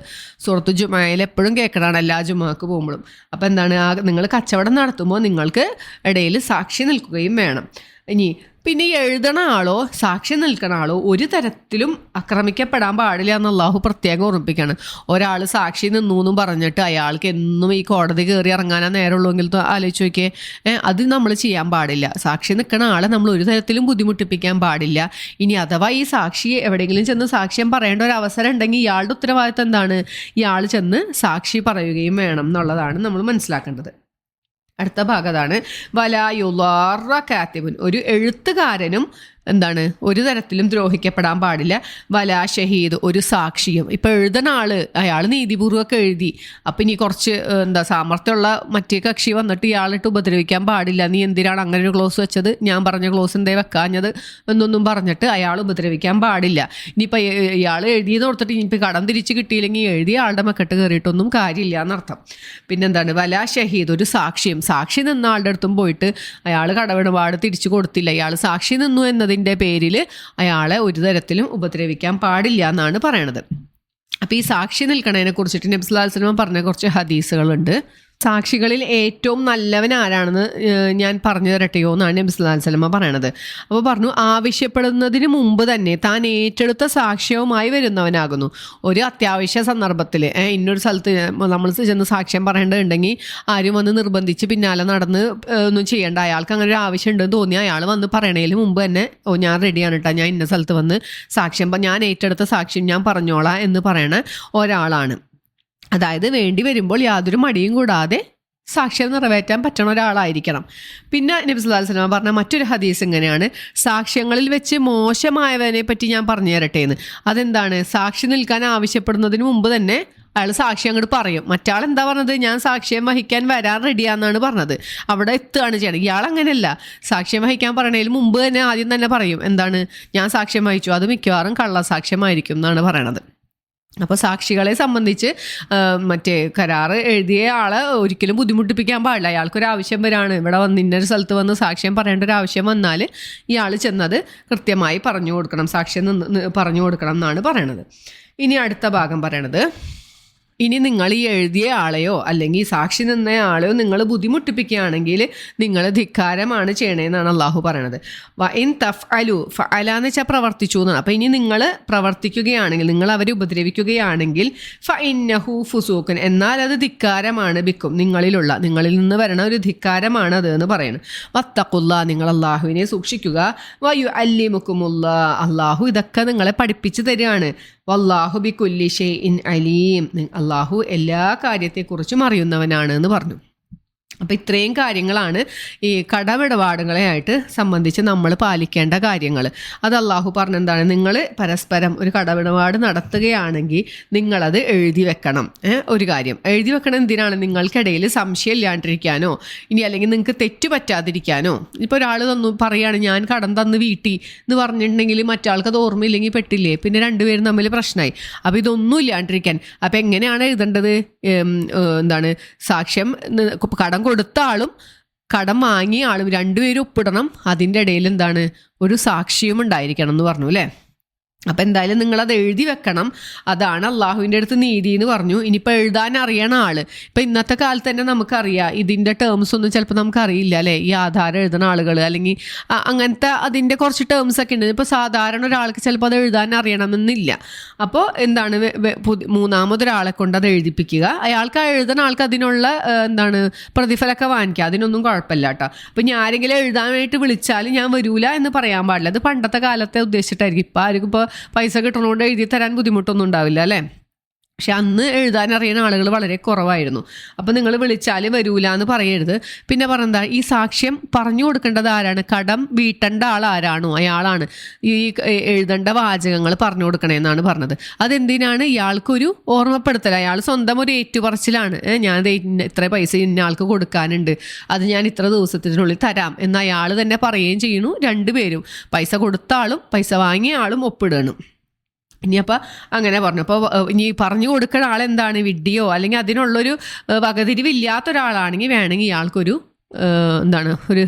സൂറത്ത് ജുമായിൽ എപ്പോഴും കേൾക്കണതാണ് എല്ലാ ജുമാക്ക് പോകുമ്പോഴും. അപ്പോൾ എന്താണ്, നിങ്ങൾ കച്ചവടം നടത്തുമ്പോൾ നിങ്ങൾക്ക് ഇടയിൽ സാക്ഷി നിൽക്കുകയും വേണം. ഇനി പിന്നെ എഴുതണ ആളോ സാക്ഷി നിൽക്കണ ആളോ ഒരു തരത്തിലും ആക്രമിക്കപ്പെടാൻ പാടില്ല എന്ന് അള്ളാഹു പ്രത്യേകം ഓർമ്മിപ്പിക്കുകയാണ്. ഒരാൾ സാക്ഷി നിന്നു എന്നും പറഞ്ഞിട്ട് അയാൾക്ക് എന്നും ഈ കോടതി കയറി ഇറങ്ങാനാ നേരമുള്ളൂവെങ്കിൽ ആലോചിച്ച് നോക്കിയേ, അത് നമ്മൾ ചെയ്യാൻ പാടില്ല. സാക്ഷി നിൽക്കണ ആളെ നമ്മൾ ഒരു തരത്തിലും ബുദ്ധിമുട്ടിപ്പിക്കാൻ പാടില്ല. ഇനി അഥവാ ഈ സാക്ഷി എവിടെയെങ്കിലും ചെന്ന് സാക്ഷ്യം പറയേണ്ട ഒരു അവസരം ഉണ്ടെങ്കിൽ ഇയാളുടെ ഉത്തരവാദിത്തം എന്താണ്, ഇയാൾ ചെന്ന് സാക്ഷി പറയുകയും വേണം എന്നുള്ളതാണ് നമ്മൾ മനസ്സിലാക്കേണ്ടത്. അടുത്ത ഭാഗം അതാണ്, വലായുളാറ കാത്തിബുൻ, ഒരു എഴുത്തുകാരനും എന്താണ് ഒരു തരത്തിലും ദ്രോഹിക്കപ്പെടാൻ പാടില്ല. വലാ ഷഹീദ്, ഒരു സാക്ഷിയും. ഇപ്പം എഴുതുന്ന ആള് അയാൾ നീതിപൂർവ്വമൊക്കെ എഴുതി, അപ്പം ഇനി കുറച്ച് സാമർത്ഥ്യമുള്ള മറ്റേ കക്ഷി വന്നിട്ട് ഇയാളിട്ട് ഉപദ്രവിക്കാൻ പാടില്ല. നീ എന്തിനാണ് അങ്ങനെ ഒരു ക്ലോസ് വെച്ചത്, ഞാൻ പറഞ്ഞ ക്ലോസ് എന്തേ വെക്കാഞ്ഞത് എന്നൊന്നും പറഞ്ഞിട്ട് അയാൾ ഉപദ്രവിക്കാൻ പാടില്ല. ഇനിയിപ്പോൾ ഇയാൾ എഴുതിയത് കൊടുത്തിട്ട് ഇനിയിപ്പോൾ കടം തിരിച്ച് കിട്ടിയില്ലെങ്കിൽ എഴുതിയ ആളുടെ മെക്കെട്ട് കയറിയിട്ടൊന്നും കാര്യമില്ല എന്നർത്ഥം. പിന്നെന്താണ്, വലാ ഷഹീദ്, ഒരു സാക്ഷിയും. സാക്ഷി നിന്ന ആളുടെ അടുത്തും പോയിട്ട് അയാൾ കടമിടപാട് തിരിച്ചു കൊടുത്തില്ല, ഇയാൾ സാക്ഷി നിന്നു എന്നതിൻ്റെ പേരിൽ അയാളെ ഒരു തരത്തിലും ഉപദ്രവിക്കാൻ പാടില്ല എന്നാണ് പറയണത്. അപ്പോൾ ഈ സാക്ഷി നിൽക്കണതിനെ കുറിച്ചിട്ട് നബി സല്ലല്ലാഹു അലൈഹി വസല്ലം പറഞ്ഞ കുറച്ച് ഹദീസുകളുണ്ട്. സാക്ഷികളിൽ ഏറ്റവും നല്ലവൻ ആരാണെന്ന് ഞാൻ പറഞ്ഞു തരട്ടെയോ എന്നാണ് നബി സല്ലല്ലാഹു അലൈഹി വസല്ലം പറയണത്. അപ്പോൾ പറഞ്ഞു, ആവശ്യപ്പെടുന്നതിന് മുമ്പ് തന്നെ താൻ ഏറ്റെടുത്ത സാക്ഷ്യവുമായി വരുന്നവനാകുന്നു. ഒരു അത്യാവശ്യ സന്ദർഭത്തിൽ ഇന്നൊരു സ്ഥലത്ത് നമ്മൾ ചെന്ന് സാക്ഷ്യം പറയേണ്ടതുണ്ടെങ്കിൽ ആരും വന്ന് നിർബന്ധിച്ച് പിന്നാലെ നടന്ന് ഒന്നും ചെയ്യേണ്ട. അയാൾക്ക് അങ്ങനെ ഒരു ആവശ്യം ഉണ്ടെന്ന് തോന്നിയാൽ അയാൾ വന്ന് പറയണതിന് മുമ്പ് തന്നെ, ഞാൻ റെഡിയാണ് കേട്ടോ, ഞാൻ ഇന്ന സ്ഥലത്ത് വന്ന് സാക്ഷ്യം, ഞാൻ ഏറ്റെടുത്ത സാക്ഷ്യം ഞാൻ പറഞ്ഞോളാം എന്ന് പറയണ ഒരാളാണ്. അതായത് വേണ്ടി വരുമ്പോൾ യാതൊരു മടിയും കൂടാതെ സാക്ഷ്യം നിറവേറ്റാൻ പറ്റുന്ന ഒരാളായിരിക്കണം. പിന്നെ നബി സല്ലല്ലാഹു അലൈഹി വസല്ലം പറഞ്ഞ മറ്റൊരു ഹദീസ് ഇങ്ങനെയാണ്, സാക്ഷ്യങ്ങളിൽ വെച്ച് മോശമായവനെ പറ്റി ഞാൻ പറഞ്ഞു തരട്ടെ എന്ന്. അതെന്താണ്, സാക്ഷി നിൽക്കാൻ ആവശ്യപ്പെടുന്നതിന് മുമ്പ് തന്നെ അയാൾ സാക്ഷ്യം അങ്ങോട്ട് പറയും. മറ്റാൾ എന്താ പറഞ്ഞത്, ഞാൻ സാക്ഷ്യം വഹിക്കാൻ വരാൻ റെഡിയാന്നാണ് പറഞ്ഞത്, അവിടെ എത്തുകയാണ് ചെയ്യണം. ഇയാൾ അങ്ങനെയല്ല, സാക്ഷ്യം വഹിക്കാൻ പറയണതിൽ മുമ്പ് തന്നെ ആദ്യം തന്നെ പറയും, എന്താണ്, ഞാൻ സാക്ഷ്യം വഹിച്ചു, അത് മിക്കവാറും കള്ളസാക്ഷ്യമായിരിക്കും എന്നാണ് പറയണത്. അപ്പോൾ സാക്ഷികളെ സംബന്ധിച്ച് മറ്റേ കരാറ് എഴുതിയ ആളെ ഒരിക്കലും ബുദ്ധിമുട്ടിപ്പിക്കാൻ പാടില്ല. അയാൾക്കൊരാവശ്യം വരാണ്, ഇവിടെ വന്ന് ഇന്നൊരു സ്ഥലത്ത് വന്ന് സാക്ഷ്യം പറയേണ്ട ഒരു ആവശ്യം വന്നാൽ ഇയാൾ ചെന്നത് കൃത്യമായി പറഞ്ഞു കൊടുക്കണം, സാക്ഷ്യം പറഞ്ഞു കൊടുക്കണം എന്നാണ് പറയണത്. ഇനി അടുത്ത ഭാഗം പറയണത്, ഇനി നിങ്ങൾ ഈ എഴുതിയ ആളെയോ അല്ലെങ്കിൽ സാക്ഷി നിന്ന ആളെയോ നിങ്ങൾ ബുദ്ധിമുട്ടിപ്പിക്കുകയാണെങ്കിൽ നിങ്ങൾ ധിക്കാരമാണ് ചെയ്യണേന്നാണ് അള്ളാഹു പറയണത്. ഇൻ തഫ്അലു, ഫഅലാന്ന് വെച്ചാൽ പ്രവർത്തിച്ചു എന്നാണ്. അപ്പോൾ ഇനി നിങ്ങൾ പ്രവർത്തിക്കുകയാണെങ്കിൽ, നിങ്ങൾ അവരെ ഉപദ്രവിക്കുകയാണെങ്കിൽ ഫഇന്നഹു ഫുസൂഖൻ, എന്നാൽ അത് ധിക്കാരമാണ്, ബിക്കും, നിങ്ങളിൽ നിന്ന് വരണ ഒരു ധിക്കാരമാണ് അത് എന്ന് പറയുന്നത്. വത്തഖുല്ലാ, നിങ്ങൾ അള്ളാഹുവിനെ സൂക്ഷിക്കുക. വയുഅല്ലിമുക്കുമുല്ലാ, അള്ളാഹു ഇതൊക്കെ നിങ്ങളെ പഠിപ്പിച്ചു തരികയാണ്. വല്ലാഹു ബികുല്ലി ഷൈഇൻ അലീം, അള്ളാഹു എല്ലാ കാര്യത്തെക്കുറിച്ചും അറിയുന്നവനാണ് എന്ന് പറഞ്ഞു. അപ്പോൾ ഇത്രയും കാര്യങ്ങളാണ് ഈ കടമിടപാടുകളെയായിട്ട് സംബന്ധിച്ച് നമ്മൾ പാലിക്കേണ്ട കാര്യങ്ങൾ. അത് അള്ളാഹു പറഞ്ഞെന്താണ്, നിങ്ങൾ പരസ്പരം ഒരു കടമിടപാട് നടത്തുകയാണെങ്കിൽ നിങ്ങളത് എഴുതി വെക്കണം. ഒരു കാര്യം എഴുതി വെക്കണം, എന്തിനാണ്, നിങ്ങൾക്കിടയിൽ സംശയം ഇല്ലാണ്ടിരിക്കാനോ ഇനി അല്ലെങ്കിൽ നിങ്ങൾക്ക് തെറ്റ് പറ്റാതിരിക്കാനോ. ഇപ്പോൾ ഒരാൾ പറയുകയാണ് ഞാൻ കടം തന്ന് വീട്ടി എന്ന് പറഞ്ഞിട്ടുണ്ടെങ്കിൽ മറ്റാൾക്ക് അത് ഓർമ്മയില്ലെങ്കിൽ പെട്ടില്ലേ, പിന്നെ രണ്ടുപേരും തമ്മിൽ പ്രശ്നമായി. അപ്പോൾ ഇതൊന്നും ഇല്ലാണ്ടിരിക്കാൻ അപ്പോൾ എങ്ങനെയാണ് എഴുതേണ്ടത്, എന്താണ്, സാക്ഷ്യം കടം കൊടുത്ത ആളും കടം വാങ്ങിയ ആളും രണ്ടുപേരും ഒപ്പിടണം. അതിൻ്റെ ഇടയിൽ എന്താണ്, ഒരു സാക്ഷിയും ഉണ്ടായിരിക്കണം എന്ന് പറഞ്ഞു അല്ലേ. അപ്പം എന്തായാലും നിങ്ങളത് എഴുതി വെക്കണം, അതാണ് അള്ളാഹുവിൻ്റെ അടുത്ത് നീതി എന്ന് പറഞ്ഞു. ഇനിയിപ്പോൾ എഴുതാൻ അറിയണ ആൾ, ഇപ്പം ഇന്നത്തെ കാലത്ത് തന്നെ നമുക്കറിയാം ഇതിൻ്റെ ടേംസ് ഒന്നും ചിലപ്പോൾ നമുക്കറിയില്ല അല്ലേ, ഈ ആധാരം എഴുതുന്ന ആളുകൾ അല്ലെങ്കിൽ അങ്ങനത്തെ അതിൻ്റെ കുറച്ച് ടേംസ് ഒക്കെ ഉണ്ട്. ഇപ്പോൾ സാധാരണ ഒരാൾക്ക് ചിലപ്പോൾ അത് എഴുതാൻ അറിയണമെന്നില്ല. അപ്പോൾ എന്താണ്, മൂന്നാമതൊരാളെ കൊണ്ട് അത് എഴുതിപ്പിക്കുക, അയാൾക്ക് എഴുതുന്ന ആൾക്ക് അതിനുള്ള എന്താണ് പ്രതിഫലമൊക്കെ വാങ്ങിക്കുക, അതിനൊന്നും കുഴപ്പമില്ല കേട്ടോ. അപ്പം ഞാൻ ആരെങ്കിലും എഴുതാനായിട്ട് വിളിച്ചാൽ ഞാൻ വരൂല എന്ന് പറയാൻ പാടില്ല. അത് പണ്ടത്തെ കാലത്തെ ഉദ്ദേശിച്ചിട്ടായിരിക്കും. ഇപ്പോൾ ആർക്കും ഇപ്പോൾ പൈസ കിട്ടണോണ്ട് എഴുതി തരാൻ ബുദ്ധിമുട്ടൊന്നും ഉണ്ടാവില്ല അല്ലേ. പക്ഷെ അന്ന് എഴുതാൻ അറിയുന്ന ആളുകൾ വളരെ കുറവായിരുന്നു. അപ്പം നിങ്ങൾ വിളിച്ചാൽ വരൂല എന്ന് പറയരുത്. പിന്നെ പറഞ്ഞാൽ ഈ സാക്ഷ്യം പറഞ്ഞു കൊടുക്കേണ്ടത് ആരാണ്, കടം വീട്ടേണ്ട ആൾ ആരാണോ അയാളാണ് ഈ എഴുതേണ്ട വാചകങ്ങൾ പറഞ്ഞു കൊടുക്കണേന്നാണ് പറഞ്ഞത്. അതെന്തിനാണ്, ഇയാൾക്കൊരു ഓർമ്മപ്പെടുത്തൽ, അയാൾ സ്വന്തം ഒരു ഏറ്റുപറച്ചിലാണ്, ഞാൻ ഇത്ര പൈസ ഇന്ന ആൾക്ക് കൊടുക്കാനുണ്ട്, അത് ഞാൻ ഇത്ര ദിവസത്തിനുള്ളിൽ തരാം എന്ന് അയാൾ തന്നെ പറയുകയും ചെയ്യുന്നു. രണ്ടുപേരും, പൈസ കൊടുത്ത ആളും പൈസ വാങ്ങിയ ആളും ഒപ്പിടണം. ഇനിയപ്പോൾ അങ്ങനെ പറഞ്ഞു. അപ്പോൾ ഇനി പറഞ്ഞു കൊടുക്കുന്ന ആളെന്താണ്, വിഡ്ഢിയോ അല്ലെങ്കിൽ അതിനുള്ളൊരു വകതിരിവില്ലാത്ത ഒരാളാണെങ്കിൽ വേണമെങ്കിൽ ഇയാൾക്കൊരു എന്താണ്, ഒരു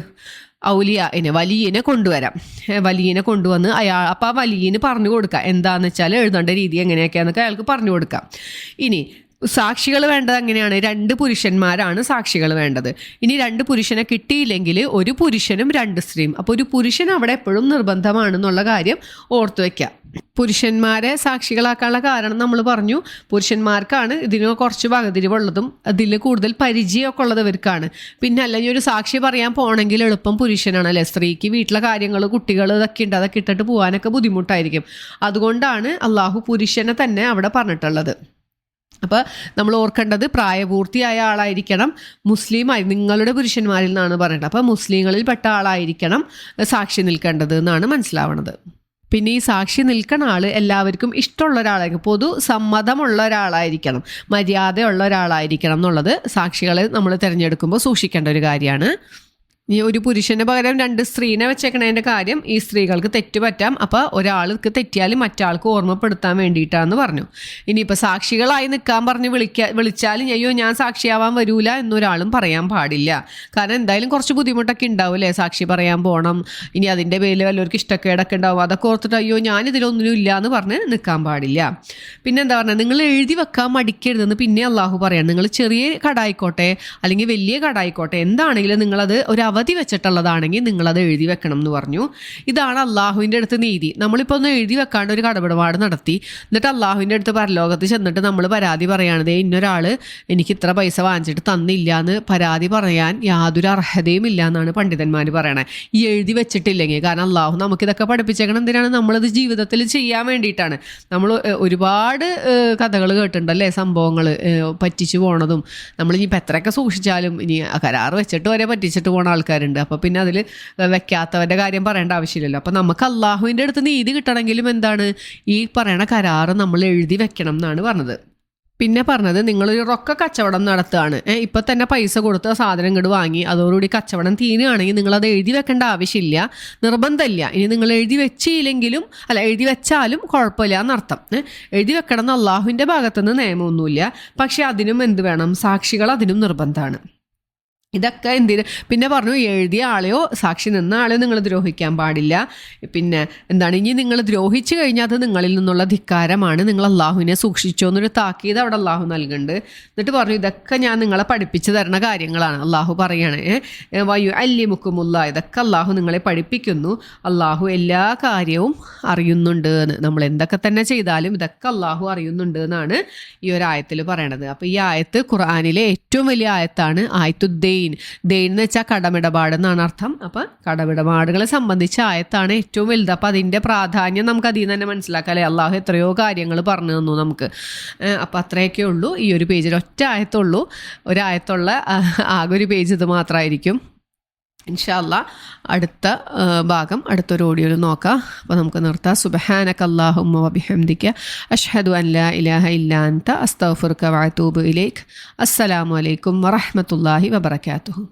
ഔലിയാനെ വലിയനെ കൊണ്ടുവരാം. വലിയനെ കൊണ്ടുവന്ന് അപ്പം ആ വലിയന് പറഞ്ഞു കൊടുക്കാം എന്താന്ന് വെച്ചാൽ എഴുതേണ്ട രീതി എങ്ങനെയൊക്കെയാണെന്നൊക്കെ അയാൾക്ക് പറഞ്ഞു കൊടുക്കാം. ഇനി സാക്ഷികൾ വേണ്ടത് എങ്ങനെയാണ്? 2 പുരുഷന്മാരാണ് സാക്ഷികൾ വേണ്ടത്. ഇനി 2 പുരുഷനെ കിട്ടിയില്ലെങ്കിൽ 1 പുരുഷനും 2 സ്ത്രീയും. അപ്പോൾ ഒരു പുരുഷൻ അവിടെ എപ്പോഴും നിർബന്ധമാണെന്നുള്ള കാര്യം ഓർത്തു വയ്ക്കാം. പുരുഷന്മാരെ സാക്ഷികളാക്കാനുള്ള കാരണം നമ്മൾ പറഞ്ഞു, പുരുഷന്മാർക്കാണ് ഇതിന് കുറച്ച് വകതിരിവുള്ളതും അതിൽ കൂടുതൽ പരിചയമൊക്കെ ഉള്ളത് ഇവർക്കാണ്. പിന്നെ അല്ലെങ്കിൽ ഒരു സാക്ഷി പറയാൻ പോകണമെങ്കിൽ എളുപ്പം പുരുഷനാണ് അല്ലേ. സ്ത്രീക്ക് വീട്ടിലെ കാര്യങ്ങൾ, കുട്ടികൾ ഇതൊക്കെ ഉണ്ട്, അതൊക്കെ ഇട്ടിട്ട് പോകാനൊക്കെ ബുദ്ധിമുട്ടായിരിക്കും. അതുകൊണ്ടാണ് അള്ളാഹു പുരുഷനെ തന്നെ അവിടെ പറഞ്ഞിട്ടുള്ളത്. അപ്പോൾ നമ്മൾ ഓർക്കേണ്ടത് പ്രായപൂർത്തിയായ ആളായിരിക്കണം, മുസ്ലിമായി, നിങ്ങളുടെ പുരുഷന്മാരിൽ നിന്നാണ് പറയുന്നത്. അപ്പോൾ മുസ്ലിങ്ങളിൽ പെട്ട ആളായിരിക്കണം സാക്ഷി നിൽക്കേണ്ടത് എന്നാണ് മനസ്സിലാവുന്നത്. പിന്നെ ഈ സാക്ഷി നിൽക്കുന്ന ആൾ എല്ലാവർക്കും ഇഷ്ടമുള്ള ഒരാളായിരിക്കും, പൊതു സമ്മതമുള്ള ഒരാളായിരിക്കണം, മര്യാദയുള്ള ഒരാളായിരിക്കണം എന്നുള്ളത് സാക്ഷികളെ നമ്മൾ തിരഞ്ഞെടുക്കുമ്പോൾ സൂക്ഷിക്കേണ്ട ഒരു കാര്യമാണ്. ഈ ഒരു പുരുഷന് പകരം 2 സ്ത്രീനെ വെച്ചേക്കണതിൻ്റെ കാര്യം ഈ സ്ത്രീകൾക്ക് തെറ്റ് പറ്റാം. അപ്പോൾ ഒരാൾക്ക് തെറ്റിയാൽ മറ്റാൾക്ക് ഓർമ്മപ്പെടുത്താൻ വേണ്ടിയിട്ടാണെന്ന് പറഞ്ഞു. ഇനിയിപ്പോൾ സാക്ഷികളായി നിൽക്കാൻ പറഞ്ഞ് വിളിച്ചാൽ അയ്യോ ഞാൻ സാക്ഷിയാവാൻ വരൂല എന്നൊരാളും പറയാൻ പാടില്ല. കാരണം എന്തായാലും കുറച്ച് ബുദ്ധിമുട്ടൊക്കെ ഉണ്ടാവില്ലേ, സാക്ഷി പറയാൻ പോകണം, ഇനി അതിൻ്റെ പേരിൽ വല്ലവർക്ക് ഇഷ്ടക്കേടൊക്കെ ഉണ്ടാവും, അതൊക്കെ ഓർത്തിട്ട് അയ്യോ ഞാനിതിലൊന്നും ഇല്ല എന്ന് പറഞ്ഞ് നിൽക്കാൻ പാടില്ല. പിന്നെ എന്താ പറയുക, നിങ്ങൾ എഴുതി വെക്കാൻ മടിക്കരുതെന്ന് പിന്നെ അള്ളാഹു പറയാണ്. നിങ്ങൾ ചെറിയ കടായിക്കോട്ടെ അല്ലെങ്കിൽ വലിയ കടായിക്കോട്ടെ എന്താണെങ്കിലും നിങ്ങളത് ഒരു അവധി വെച്ചിട്ടുള്ളതാണെങ്കിൽ നിങ്ങളത് എഴുതി വെക്കണം എന്ന് പറഞ്ഞു. ഇതാണ് അള്ളാഹുവിൻ്റെ അടുത്ത് നീതി. നമ്മളിപ്പോൾ ഒന്ന് എഴുതി വെക്കാണ്ട് ഒരു കടമിടപാട് നടത്തി, എന്നിട്ട് അള്ളാഹുവിൻ്റെ അടുത്ത് പരലോകത്ത് ചെന്നിട്ട് നമ്മൾ പരാതി പറയുകയാണത് ഇന്നൊരാൾ എനിക്ക് ഇത്ര പൈസ വാങ്ങിച്ചിട്ട് തന്നില്ല എന്ന് പരാതി പറയാൻ യാതൊരു അർഹതയും ഇല്ല എന്നാണ് പണ്ഡിതന്മാർ പറയണത്. ഈ എഴുതി വെച്ചിട്ടില്ലെങ്കിൽ, കാരണം അള്ളാഹു നമുക്കിതൊക്കെ പഠിപ്പിച്ചേക്കണം എന്തിനാണ്? നമ്മളത് ജീവിതത്തിൽ ചെയ്യാൻ വേണ്ടിയിട്ടാണ്. നമ്മൾ ഒരുപാട് കഥകൾ കേട്ടിട്ടുണ്ടല്ലേ, സംഭവങ്ങൾ പറ്റിച്ചു പോണതും. നമ്മളിനിയിപ്പോൾ എത്രയൊക്കെ സൂക്ഷിച്ചാലും ഇനി കരാറ് വെച്ചിട്ട് വരെ പറ്റിച്ചിട്ട് പോണ ആൾക്കാരുണ്ട്. അപ്പോൾ പിന്നെ അതിൽ വെക്കാത്തവൻ്റെ കാര്യം പറയേണ്ട ആവശ്യമില്ലല്ലോ. അപ്പോൾ നമുക്ക് അള്ളാഹുവിൻ്റെ അടുത്ത് നീതി കിട്ടണമെങ്കിലും എന്താണ്, ഈ പറയണ കരാറ് നമ്മൾ എഴുതി വെക്കണം എന്നാണ് പറഞ്ഞത്. പിന്നെ പറഞ്ഞത് നിങ്ങളൊരു റൊക്ക കച്ചവടം നടത്തുകയാണ്, ഇപ്പം തന്നെ പൈസ കൊടുത്ത് സാധനം ഇങ്ങോട്ട് വാങ്ങി അതോടുകൂടി കച്ചവടം തീരുകയാണെങ്കിൽ നിങ്ങളത് എഴുതി വെക്കേണ്ട ആവശ്യമില്ല, നിർബന്ധമില്ല. ഇനി നിങ്ങൾ എഴുതി വെച്ചില്ലെങ്കിലും എഴുതി വെച്ചാലും കുഴപ്പമില്ല എന്നർത്ഥം. എഴുതി വെക്കണം എന്ന് അള്ളാഹുവിൻ്റെ ഭാഗത്തുനിന്ന് നിയമമൊന്നുമില്ല. പക്ഷെ അതിനും എന്ത് വേണം? സാക്ഷികൾ അതിനും നിർബന്ധമാണ്. ഇതൊക്കെ എന്തിന്? പിന്നെ പറഞ്ഞു എഴുതിയ ആളെയോ സാക്ഷി നിന്ന ആളെയോ നിങ്ങൾ ദ്രോഹിക്കാൻ പാടില്ല. പിന്നെ എന്താണ്, ഇനി നിങ്ങൾ ദ്രോഹിച്ചു കഴിഞ്ഞാൽ അത് നിങ്ങളിൽ നിന്നുള്ള ധിക്കാരമാണ്, നിങ്ങൾ അള്ളാഹുവിനെ സൂക്ഷിച്ചോ എന്നൊരു താക്കീത് അവിടെ അള്ളാഹു നൽകുന്നുണ്ട്. എന്നിട്ട് പറഞ്ഞു ഇതൊക്കെ ഞാൻ നിങ്ങളെ പഠിപ്പിച്ചു തരുന്ന കാര്യങ്ങളാണ്. അള്ളാഹു പറയാണ് വയു അല്ലിമുക്കുമുള്ള, ഇതൊക്കെ അള്ളാഹു നിങ്ങളെ പഠിപ്പിക്കുന്നു. അള്ളാഹു എല്ലാ കാര്യവും അറിയുന്നുണ്ട് എന്ന്. നമ്മൾ എന്തൊക്കെ തന്നെ ചെയ്താലും ഇതൊക്കെ അള്ളാഹു അറിയുന്നുണ്ട് എന്നാണ് ഈ ഒരു ആയത്തിൽ പറയണത്. അപ്പോൾ ഈ ആയത്ത് ഖുർആനിലെ ഏറ്റവും വലിയ ആയത്താണ്. ആയത്തുദ്ദൈൻ എന്ന് വെച്ചാൽ കടമിടപാട് എന്നാണ് അർത്ഥം. അപ്പം കടമിടപാടുകളെ സംബന്ധിച്ച ആയത്താണ് ഏറ്റവും വലുത്. അപ്പം അതിൻ്റെ പ്രാധാന്യം നമുക്ക് അതിൽ നിന്ന് തന്നെ മനസ്സിലാക്കാം അല്ലേ. അള്ളാഹു എത്രയോ കാര്യങ്ങൾ പറഞ്ഞു തന്നു നമുക്ക്. അപ്പം അത്രയൊക്കെ ഉള്ളൂ. ഈ ഒരു പേജിൽ ഒറ്റ ആയത്തുള്ളൂ. ഒരായത്തുള്ള ആകെ ഒരു പേജ് ഇത് മാത്രമായിരിക്കും. ഇൻഷാ അല്ലാഹ് അടുത്ത ഭാഗം അടുത്തൊരു ഓഡിയോയിൽ നോക്കാം. അപ്പോൾ നമുക്ക് നിർത്താം. സുബ്ഹാനക അല്ലാഹുമ്മ വബിഹംദിക അഷ്ഹദു അൻ ലാ ഇലാഹ ഇല്ലാ അൻത അസ്തഗ്ഫിറുക വഅതൂബു ഇലൈക്. അസ്സലാമു അലൈക്കും വറഹ്മത്തുള്ളാഹി വബറകാതുഹു.